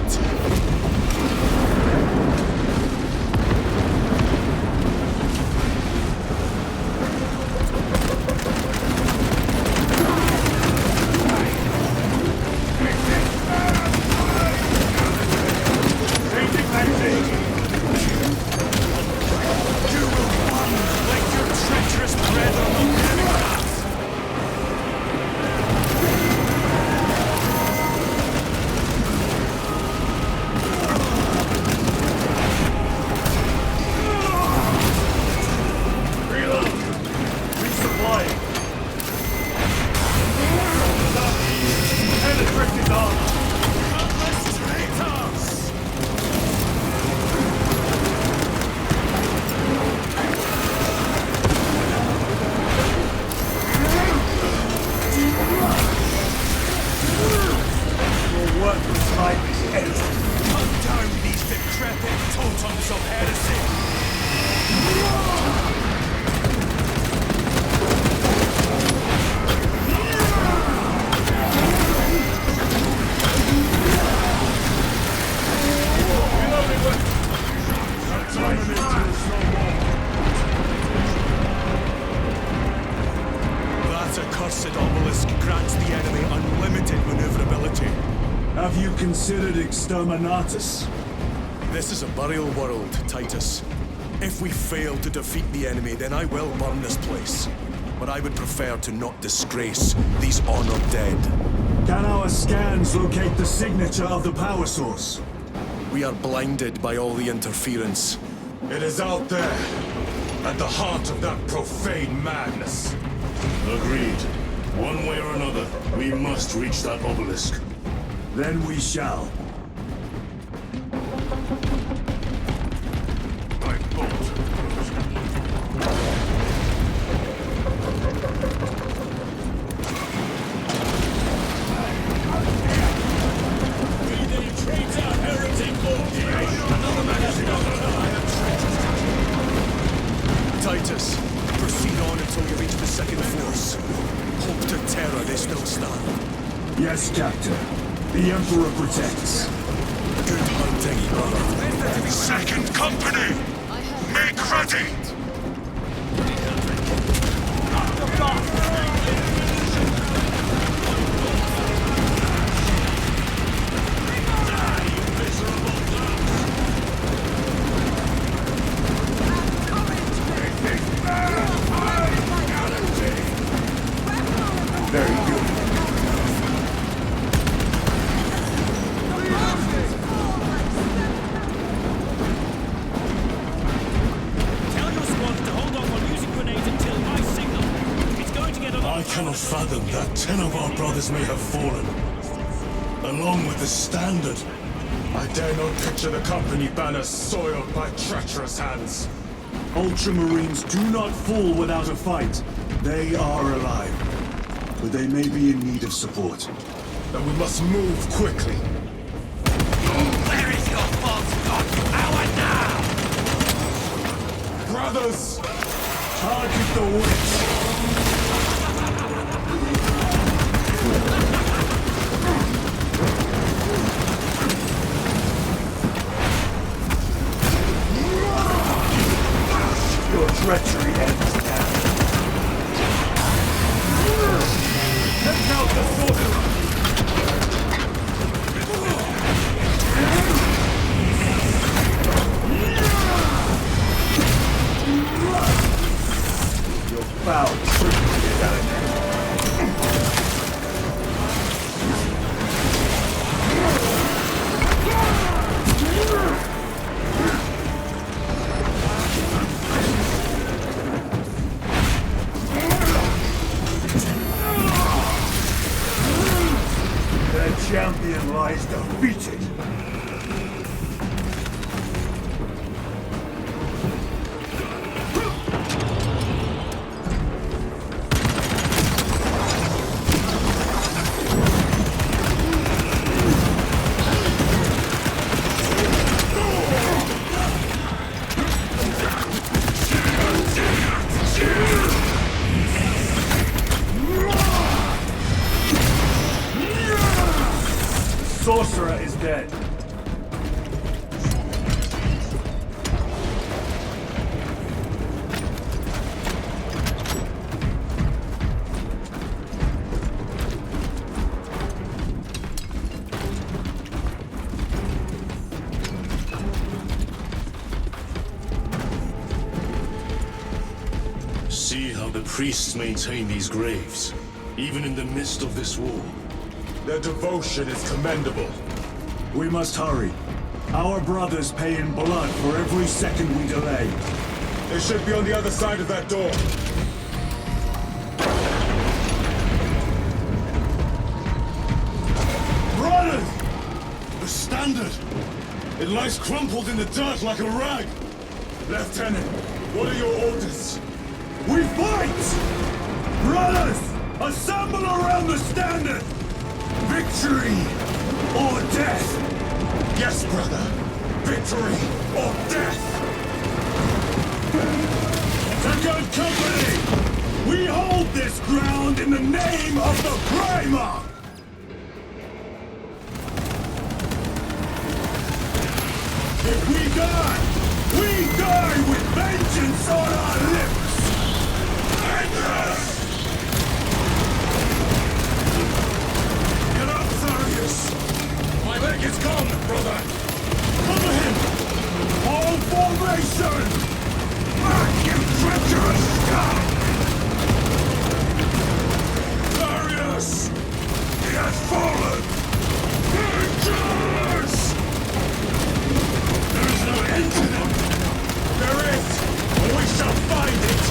You will run like your treacherous brethren on the enemy path. Resupplying. Penetrated armor. Godless traitors! Your work was like hell. Cut down these decrepit totems of heresy! That accursed obelisk grants the enemy unlimited maneuverability. Have you considered Exterminatus? This is a burial world, Titus. If we fail to defeat the enemy, then I will burn this place. But I would prefer to not disgrace these honored dead. Can our scans locate the signature of the power source? We are blinded by all the interference. It is out there, at the heart of that profane madness. Agreed. One way or another, we must reach that obelisk. Then we shall. Titus, proceed on until you reach the second force. Hope to terror they still stand. Yes, Captain. The Emperor protects. Good hunting, brother. Second company! Make ready! I cannot fathom that 10 of our brothers may have fallen, along with the Standard. I dare not picture the company banner soiled by treacherous hands. Ultramarines do not fall without a fight. They are alive, but they may be in need of support. Then we must move quickly. Where is your false god power now? Brothers! Target the witch! Your treachery ends now. Take out the sorcerer! Your foul trickery is at an end. The champion lies defeated. Sorcerer is dead. See how the priests maintain these graves, even in the midst of this war. Their devotion is commendable. We must hurry. Our brothers pay in blood for every second we delay. They should be on the other side of that door. Brothers! The Standard! It lies crumpled in the dirt like a rag! Lieutenant, what are your orders? We fight! Brothers, assemble around the Standard! Victory or death! Yes, brother. Victory or death! Second Company! We hold this ground in the name of the Primarch! If we die with vengeance on our lips! Vengeance! Get up, Tharius! My leg is gone, brother! Cover him! All formation! Back, you treacherous scum! Tharius! He has fallen! Vengeance! There is no end to them! There is! But we shall find it!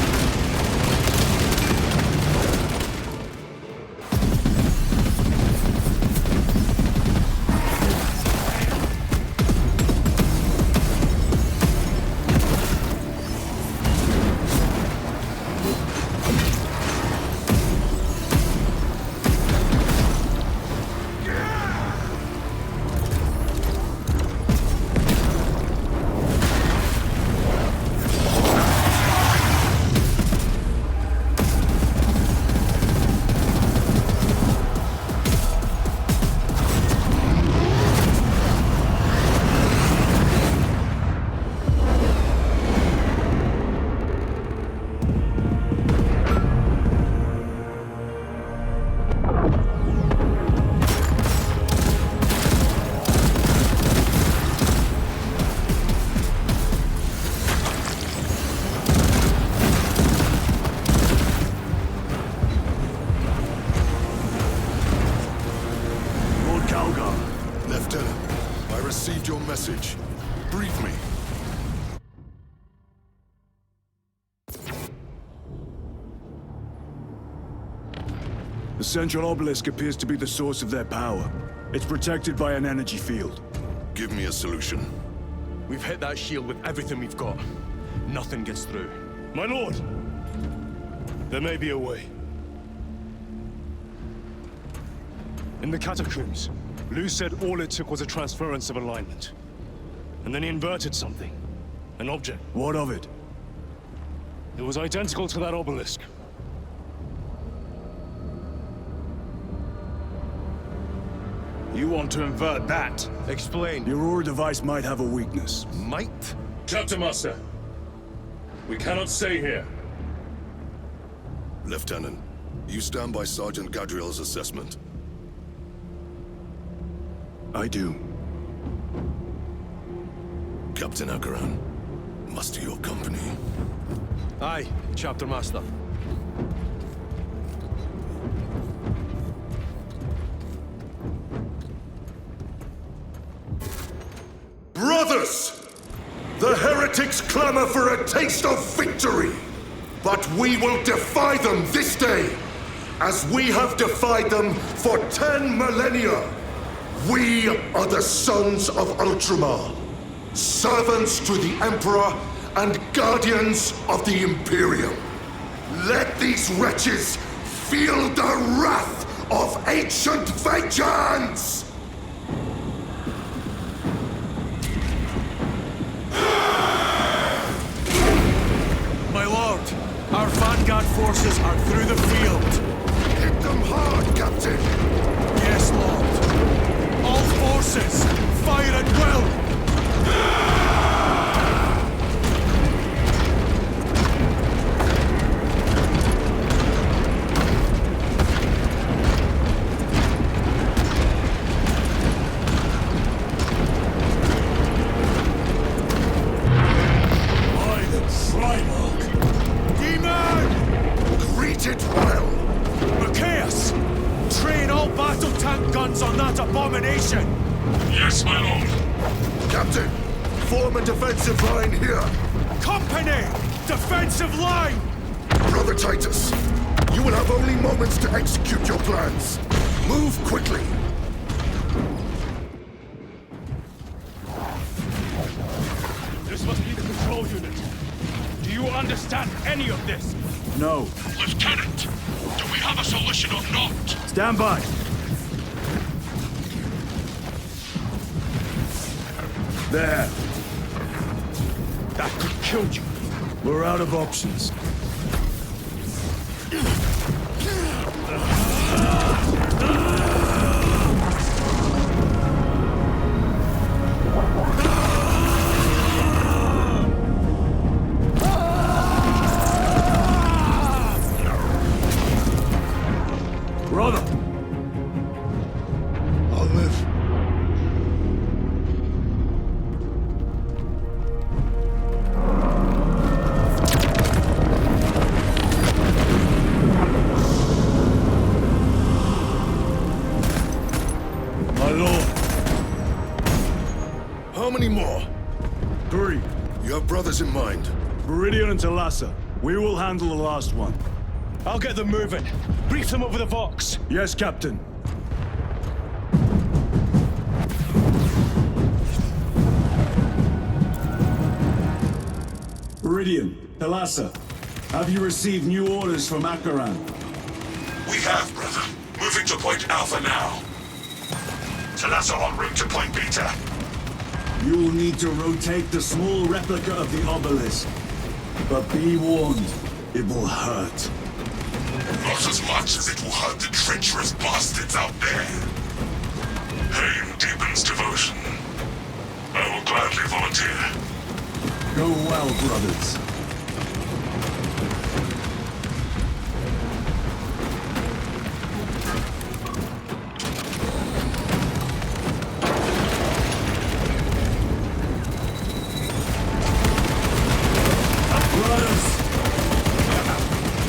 received your message. Brief me. The central obelisk appears to be the source of their power. It's protected by an energy field. Give me a solution. We've hit that shield with everything we've got. Nothing gets through. My lord! There may be a way. In the catacombs, Lou said all it took was a transference of alignment. And then he inverted something. An object. What of it? It was identical to that obelisk. You want to invert that? Explain. The Aurora device might have a weakness. Might? Chapter Master, we cannot stay here. Lieutenant, you stand by Sergeant Gadriel's assessment. I do. Captain Akaran, muster your company. Aye, Chapter Master. Brothers! The heretics clamor for a taste of victory! But we will defy them this day, as we have defied them for 10 millennia! We are the sons of Ultramar, servants to the Emperor and guardians of the Imperium. Let these wretches feel the wrath of ancient vengeance! My lord, our vanguard forces are through the field. Hit them hard, Captain! Yes, lord. All forces, fire at will! Greet it well! Macias! Train all battle tank guns on that abomination! Yes, my lord. Captain, form a defensive line here. Company! Defensive line! Brother Titus, you will have only moments to execute your plans. Move quickly. This must be the control unit. Do you understand any of this? No. Lieutenant, do we have a solution or not? Stand by. There. That could kill you. We're out of options. Brother! I'll live. My lord. How many more? 3. You have brothers in mind. Viridian and Talassa. We will handle the last one. I'll get them moving. Brief them over the Vox. Yes, Captain. Viridian, Talassa, have you received new orders from Akaran? We have, brother. Moving to Point Alpha now. Talassa en route to Point Beta. You will need to rotate the small replica of the obelisk. But be warned, it will hurt. Not as much as it will hurt the treacherous bastards out there. Pain deepens devotion. I will gladly volunteer. Go well, brothers.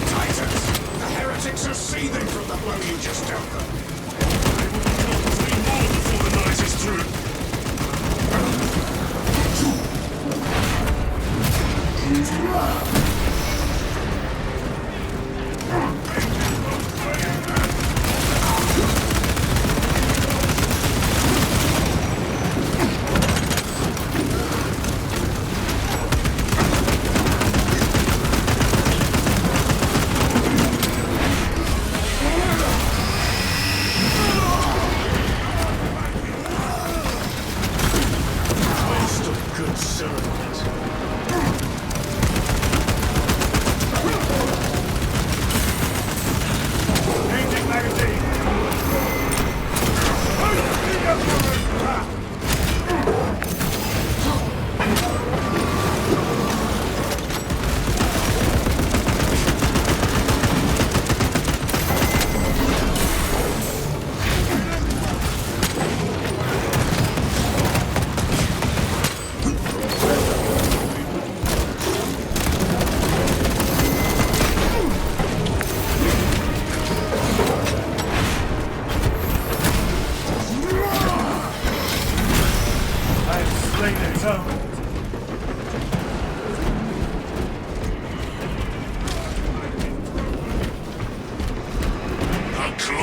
Titus, the heretics are seething from the blow you just dealt them. Three more before the night is through.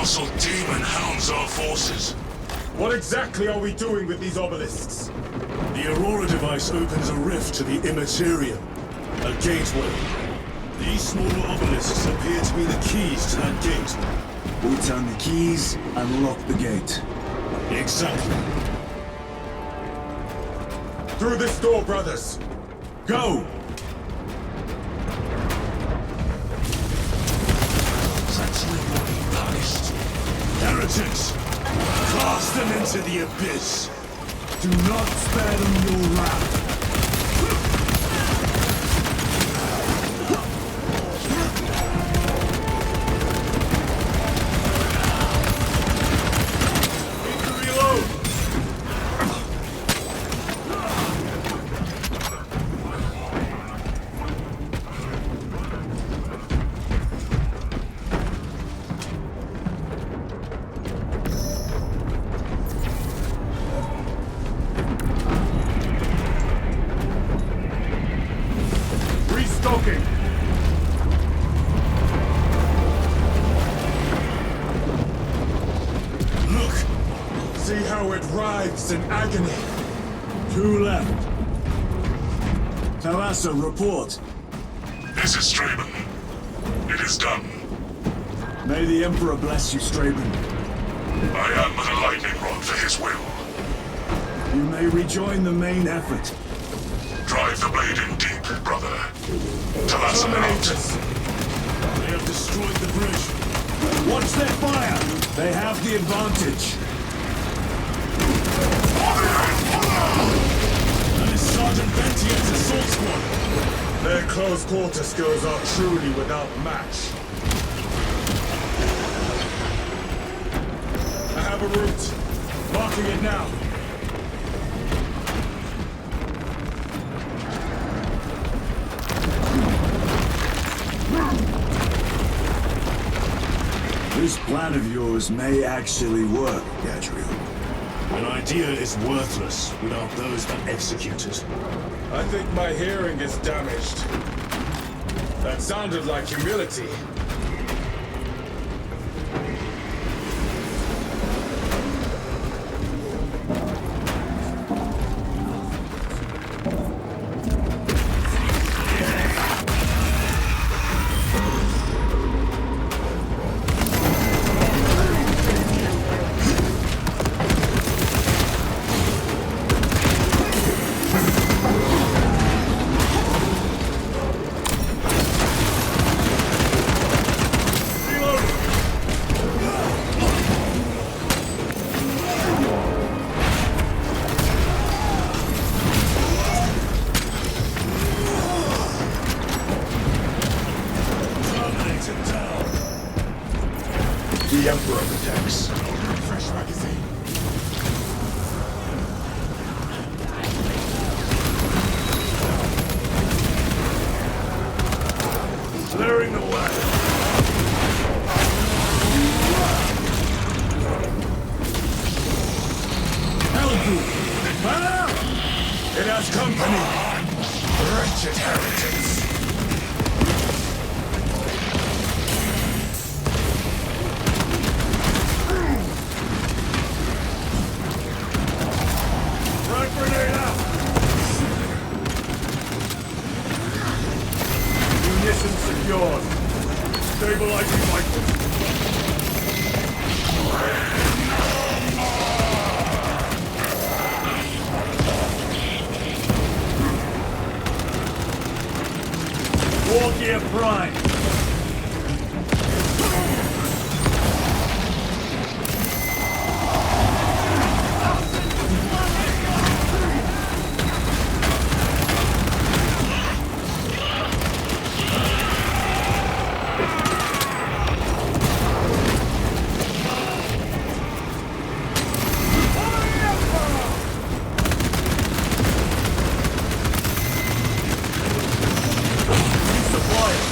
colossal demon hounds our forces. What exactly are we doing with these obelisks? The Aurora device opens a rift to the Immaterium, a gateway. These smaller obelisks appear to be the keys to that gate. We'll turn the keys and lock the gate. Exactly. Through this door, brothers! Go! Treachery will be punished. Heretics! Cast them into the abyss! Do not spare them your wrath. Restocking! Look! See how it writhes in agony. 2 left. Thalassa, report. This is Straben. It is done. May the Emperor bless you, Straben. I am but a lightning rod for his will. You may rejoin the main effort. Drive the blade in deep, brother. Thalassa out. They have destroyed the bridge. Watch their fire! They have the advantage. That is Sergeant Ventier's assault squad. Their close quarter skills are truly without match. I have a route. Marking it now. This plan of yours may actually work, Gadriel. An idea is worthless without those that execute it. I think my hearing is damaged. That sounded like humility. The Emperor protects. Fresh magazine. Clearing the way. Helgu! Ah! It has company! Wretched heretics! Frag grenade out! Munitions secured. Stabilizing rifles. War gear prime. Supplies.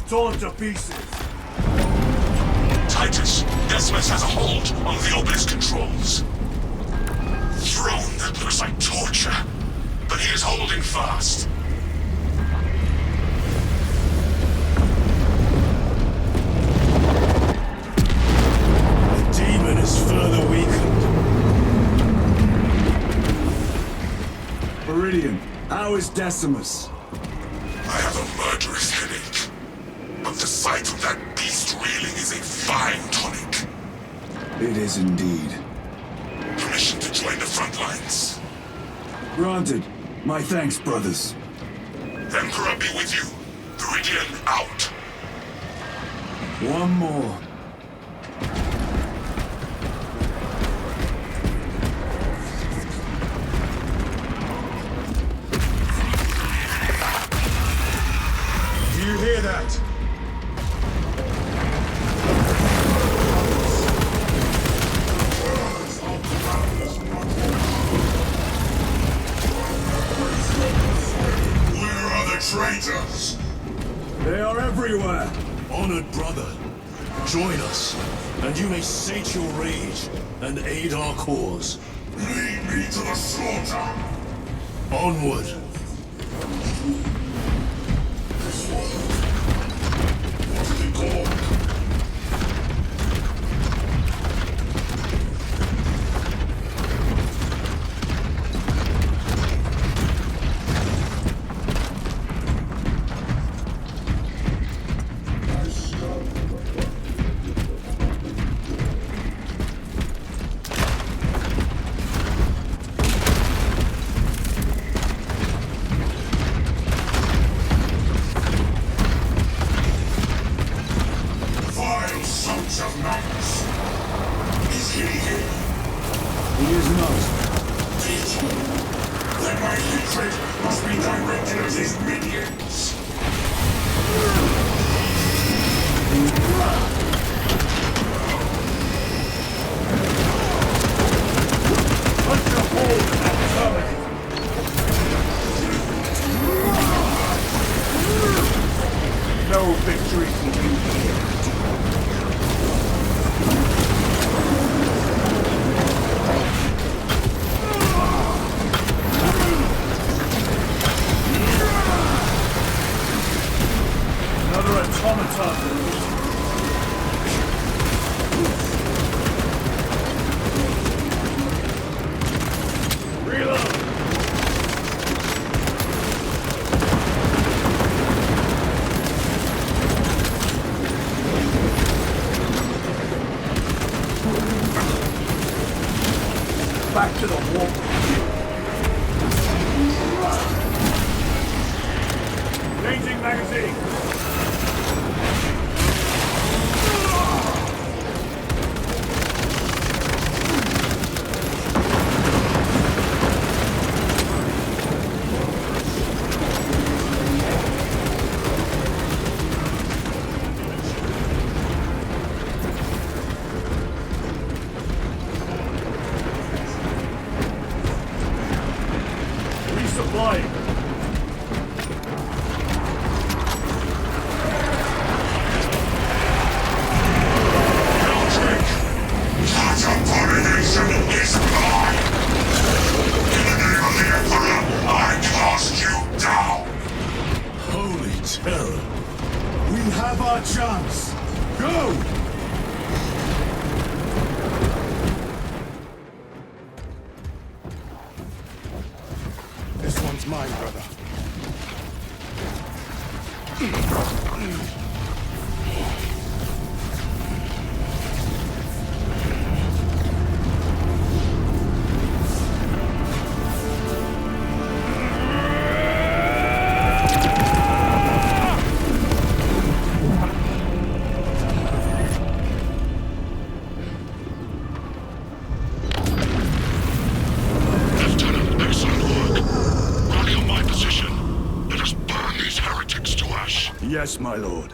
torn to pieces. Titus, Decimus has a hold on the obelisk controls. Throne that looks like torture, but he is holding fast. The demon is further weakened. Meridian, how is Decimus? I have a murderous headache, but the sight of that beast reeling is a fine tonic. It is indeed. Permission to join the front lines. Granted. My thanks, brothers. The Emperor be with you. Meridian out. One more. Do you hear that? Where are the traitors? They are everywhere. Honored brother, join us, and you may sate your rage and aid our cause. Lead me to the slaughter. Onward. Vile sons of Magnus. Is he here? He is not. Then my hatred must be directed at his minions. Punch a hole in that terminal. No victory for you here. Another automaton. Reload. Back to the wall. Changing magazine. Resupplying. Eldrick, that abomination is mine. In the name of the Emperor, I cast you down. Holy terror. We have our chance. Go! This one's mine, brother. Lieutenant, excellent work. Rally on my position. Let us burn these heretics to ash. Yes, my lord.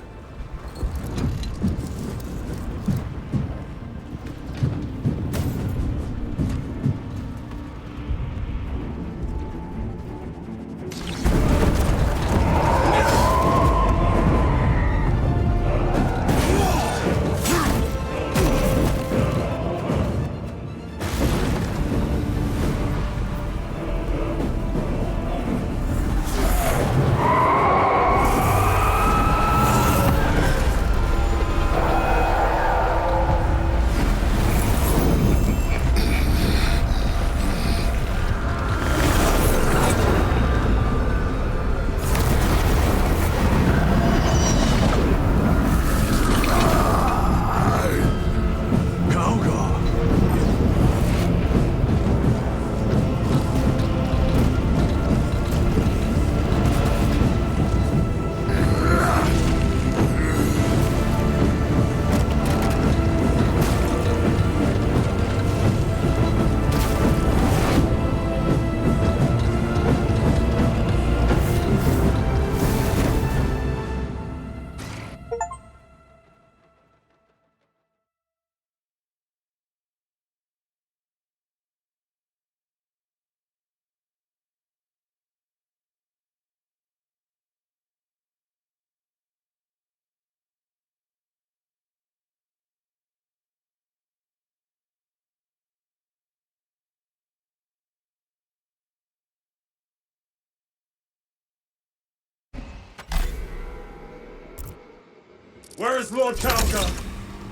Where is Lord Calgar?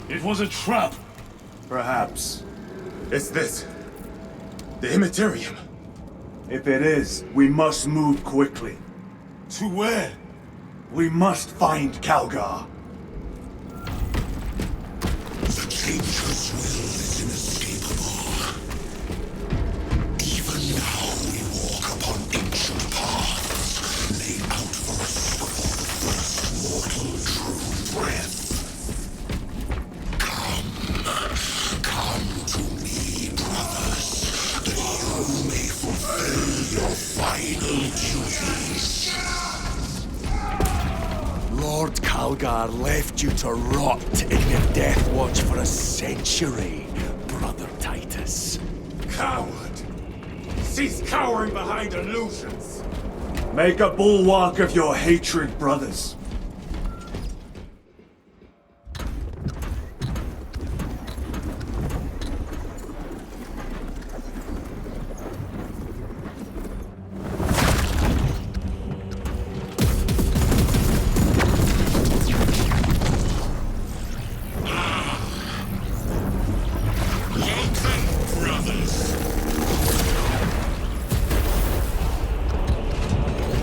It was a trap. Perhaps. It's this. The Immaterium. If it is, we must move quickly. To where? We must find Calgar. The Changer's will is inescapable. Even now we walk upon ancient paths laid out for us before the first mortal drew breath. Come to me, brothers, that you may fulfill your final duties. Lord Calgar left you to rot in your death watch for a century, Brother Titus. Coward! Cease cowering behind illusions! Make a bulwark of your hatred, brothers.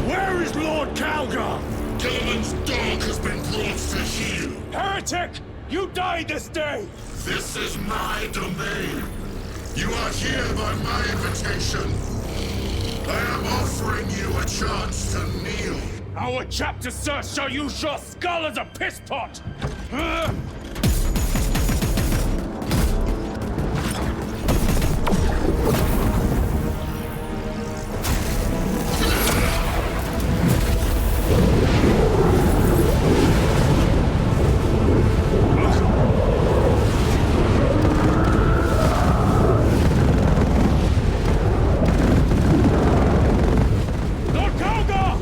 Where is Lord Calgar? Gilliman's dog has been brought to heel. Heretic! You died this day! This is my domain. You are here by my invitation. I am offering you a chance to kneel. Our chapter, sir, shall use your skull as a piss pot! Lord Calgar!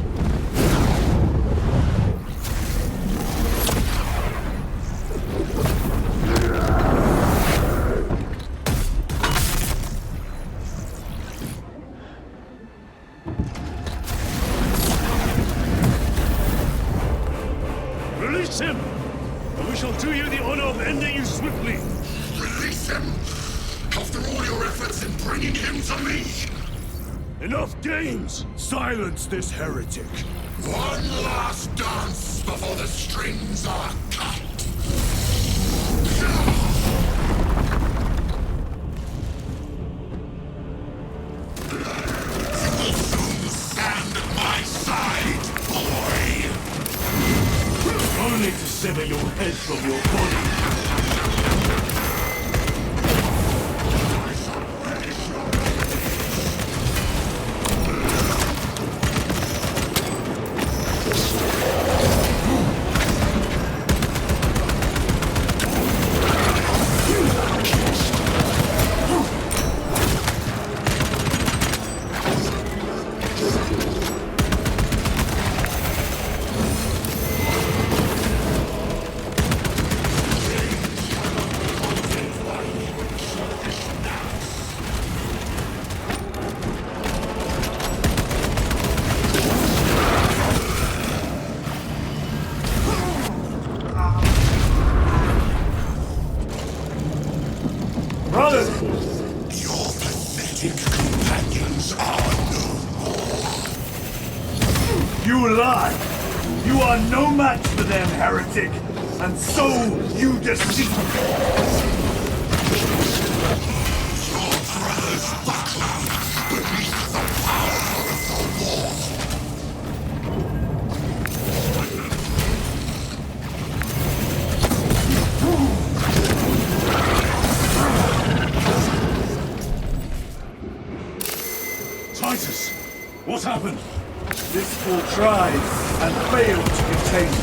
Release him! And we shall do you the honor of ending you swiftly! Release him! After all your efforts in bringing him to me! Enough games! Silence this heretic. One last dance before the strings are cut! You will soon stand at my side, boy! Only to sever your head from your body. Brothers! Your pathetic companions are no more. You lie! You are no match for them, heretic! And so you deceive! Your brothers buckler beneath the power of the war. Titus! What happened? This fool tried and failed to contain me.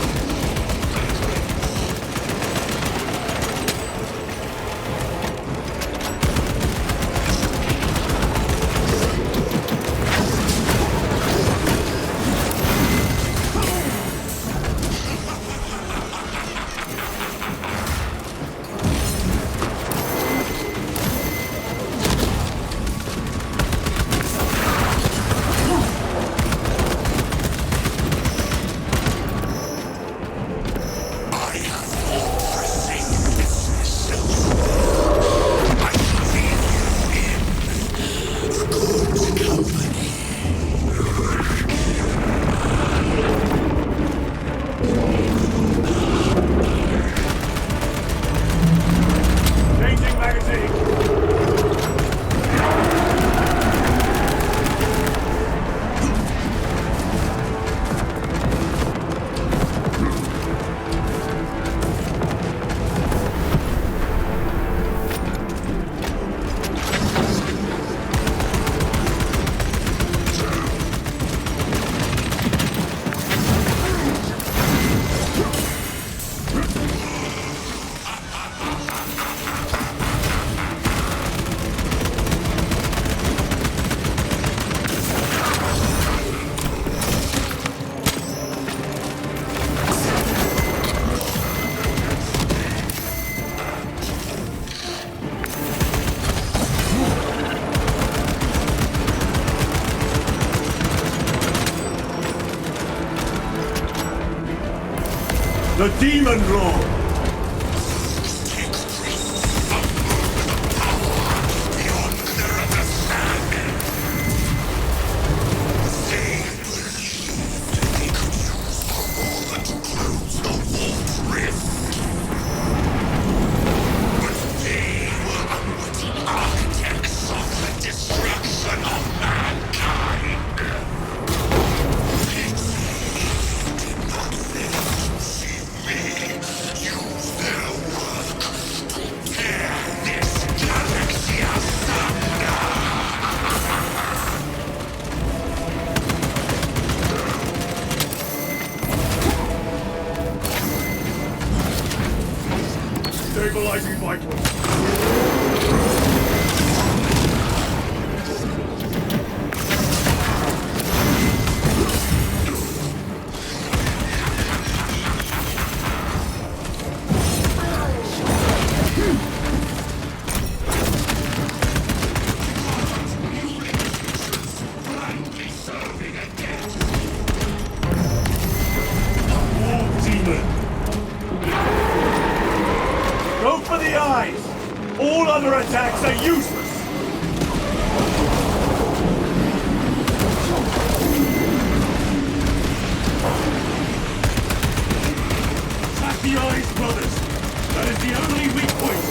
The Demon Lord! Stabilizing vitals. Go for the eyes! All other attacks are useless! Attack the eyes, brothers! That is the only weak point!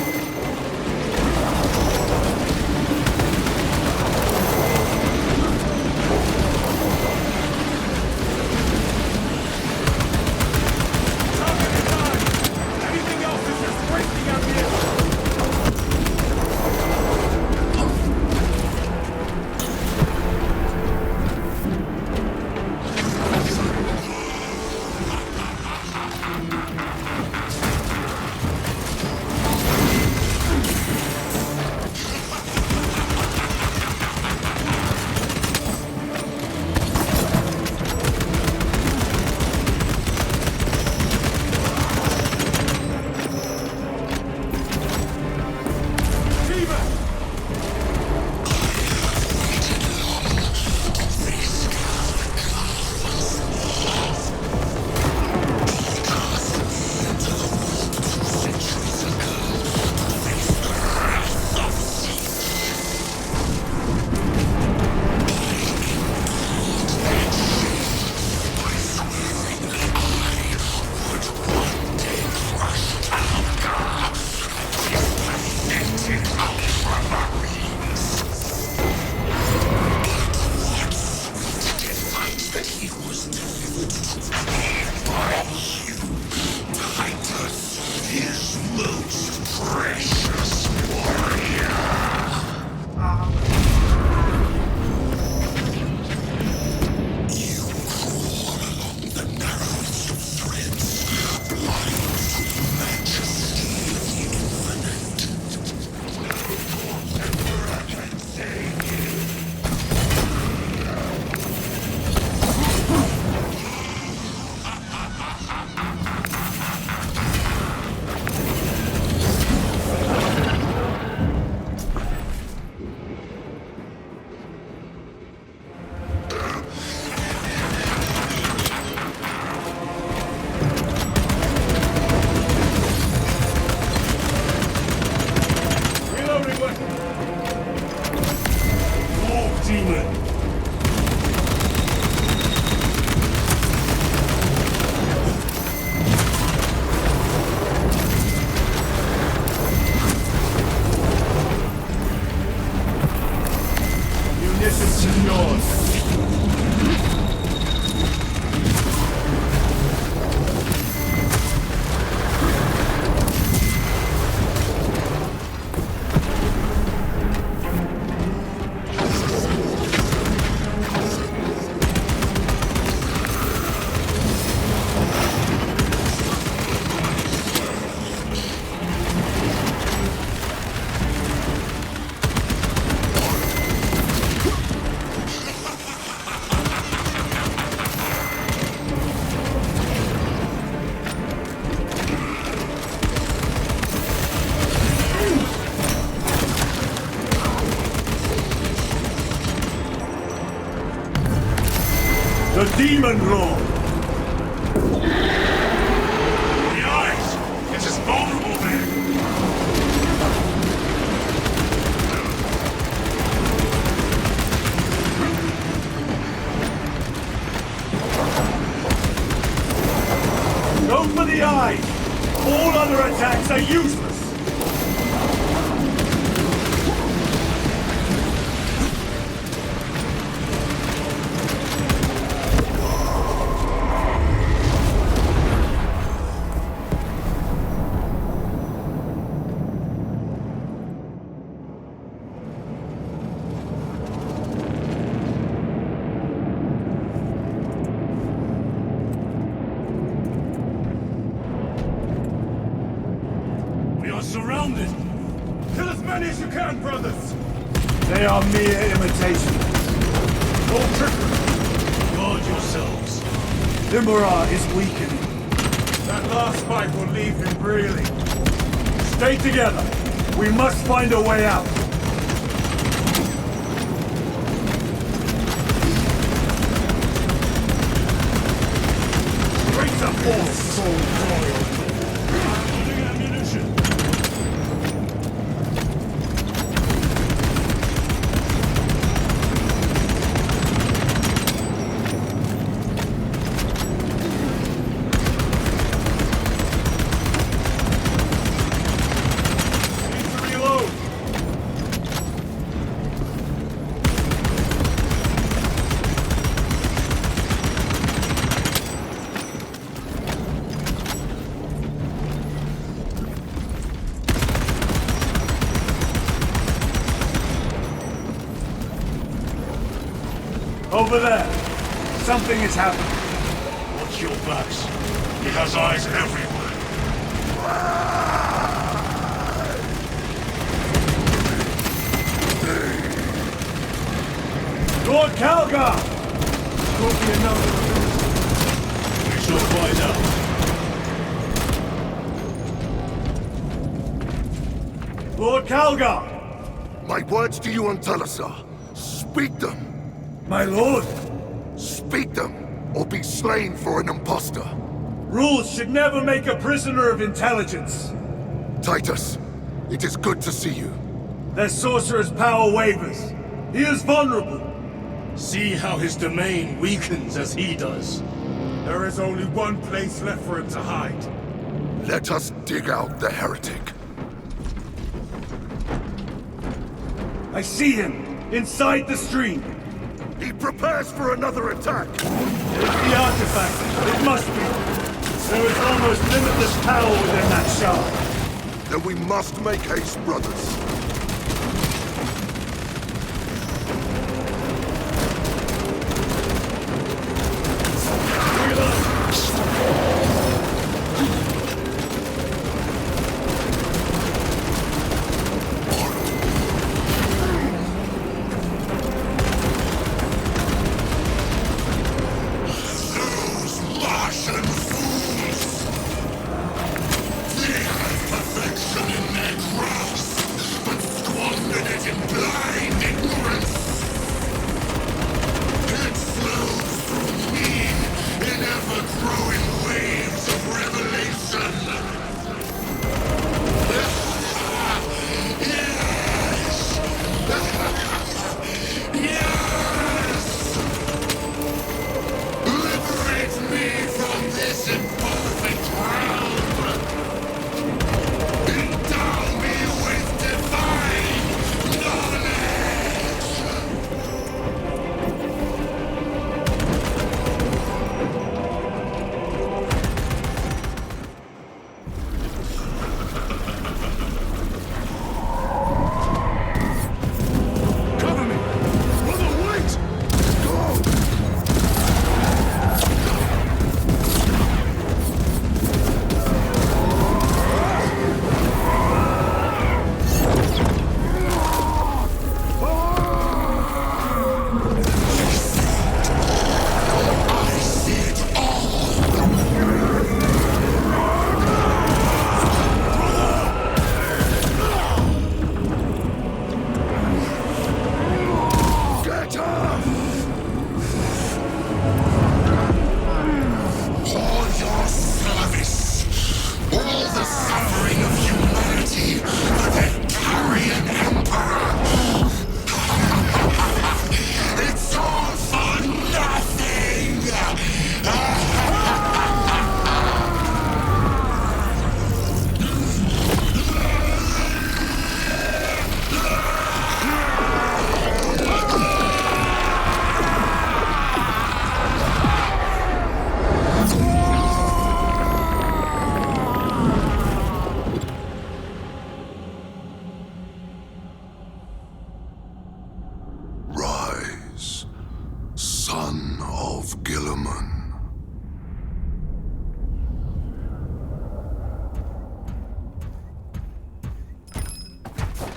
The Demon Lord! Go for the eyes! All other attacks are useless! Surrounded! Kill as many as you can, brothers! They are mere imitations. All trickery! Guard yourselves. Limura is weakening. That last fight will leave him reeling. Stay together. We must find a way out. Raise up all soul royal. Loading ammunition. Over there. Something is happening. Watch your backs. He has eyes everywhere. Lord Calgar! Could be another. We shall find out. Lord Calgar! My words to you on Talasar. Speak them. My lord! Speak them, or be slain for an impostor. Rules should never make a prisoner of intelligence. Titus, it is good to see you. Their sorcerer's power wavers. He is vulnerable. See how his domain weakens as he does. There is only one place left for him to hide. Let us dig out the heretic. I see him, inside the stream. He prepares for another attack. It's the artifact. It must be. There is almost limitless power within that shard. Then we must make haste, brothers. Perfection in their grasp, but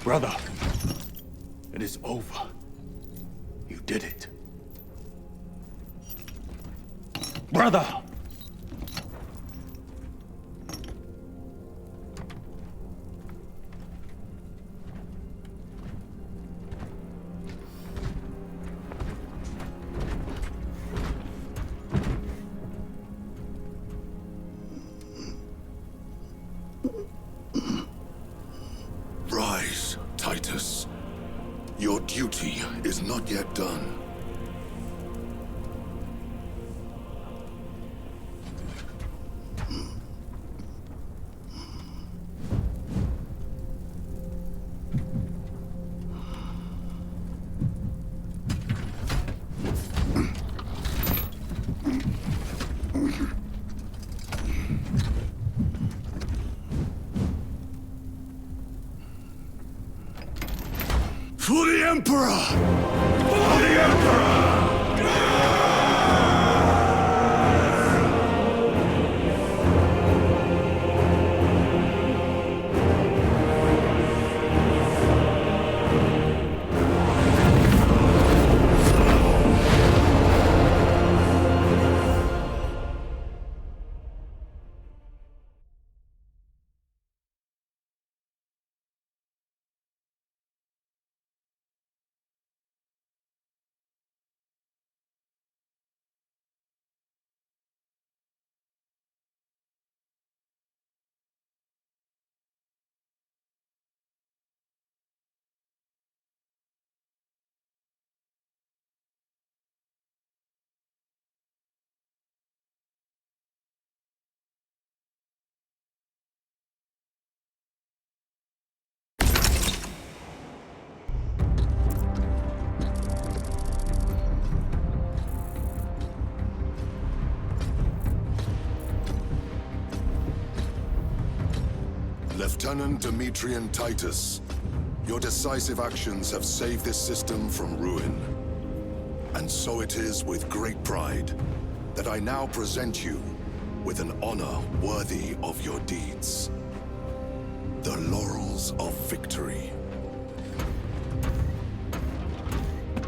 Brother, it is over. You did it. Brother! Rise, Titus. Your duty is not yet done. For the Emperor! For the Emperor! Lieutenant Demetrian Titus, your decisive actions have saved this system from ruin. And so it is with great pride that I now present you with an honor worthy of your deeds. The laurels of victory.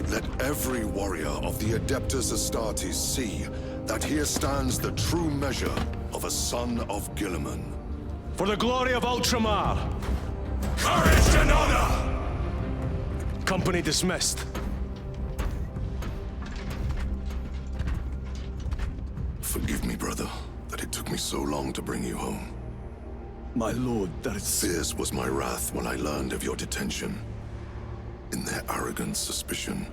Let every warrior of the Adeptus Astartes see that here stands the true measure of a son of Guilliman. For the glory of Ultramar! Courage and honor! Company dismissed. Forgive me, brother, that it took me so long to bring you home. My lord, that is... Fierce was my wrath when I learned of your detention. In their arrogant suspicion,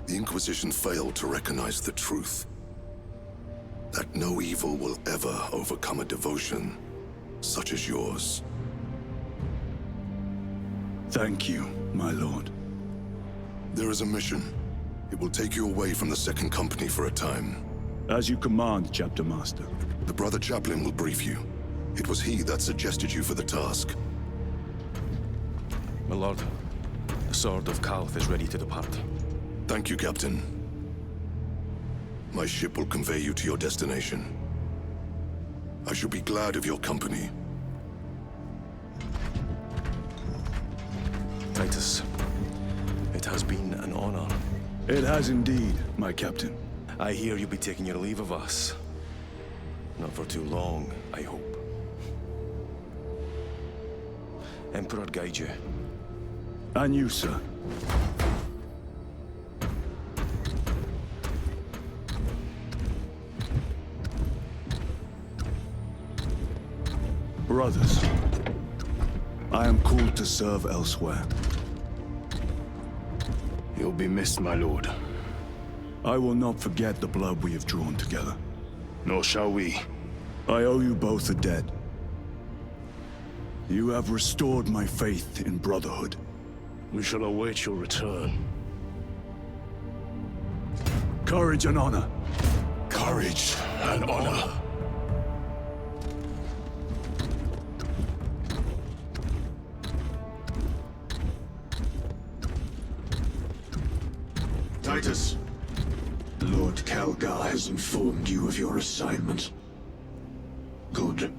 the Inquisition failed to recognize the truth. That no evil will ever overcome a devotion such as yours. Thank you, my lord. There is a mission. It will take you away from the Second Company for a time. As you command, Chapter Master. The Brother Chaplain will brief you. It was he that suggested you for the task. My lord, the Sword of Kalth is ready to depart. Thank you, Captain. My ship will convey you to your destination. I shall be glad of your company. Titus, it has been an honor. It has indeed, my captain. I hear you'll be taking your leave of us. Not for too long, I hope. Emperor guide you. And you, sir. Brothers, I am called to serve elsewhere. You'll be missed, my lord. I will not forget the blood we have drawn together. Nor shall we. I owe you both a debt. You have restored my faith in brotherhood. We shall await your return. Courage and honor. Courage and honor. Titus, Lord Calgar has informed you of your assignment. Good.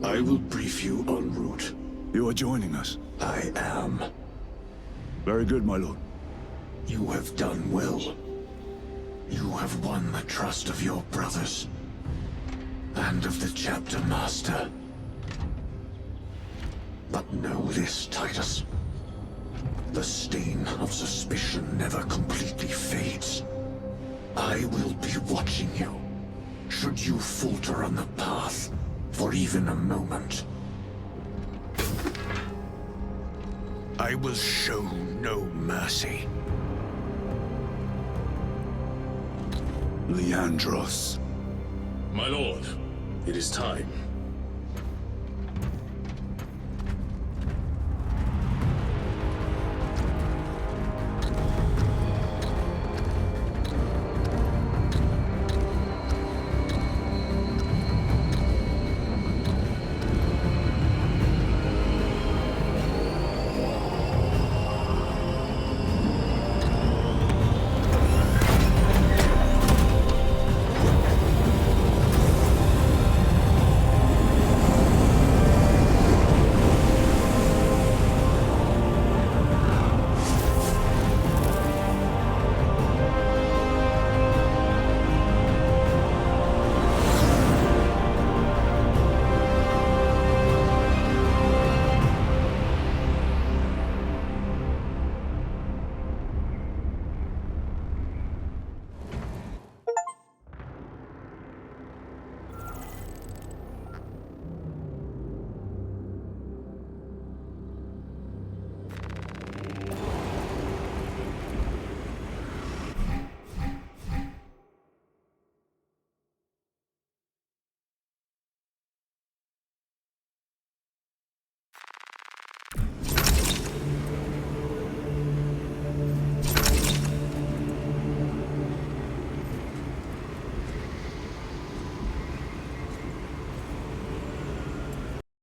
I will brief you en route. You are joining us. I am. Very good, my lord. You have done well. You have won the trust of your brothers. And of the chapter master. But know this, Titus. The stain of suspicion never completely fades. I will be watching you, should you falter on the path for even a moment. I will show no mercy. Leandros. My lord, it is time.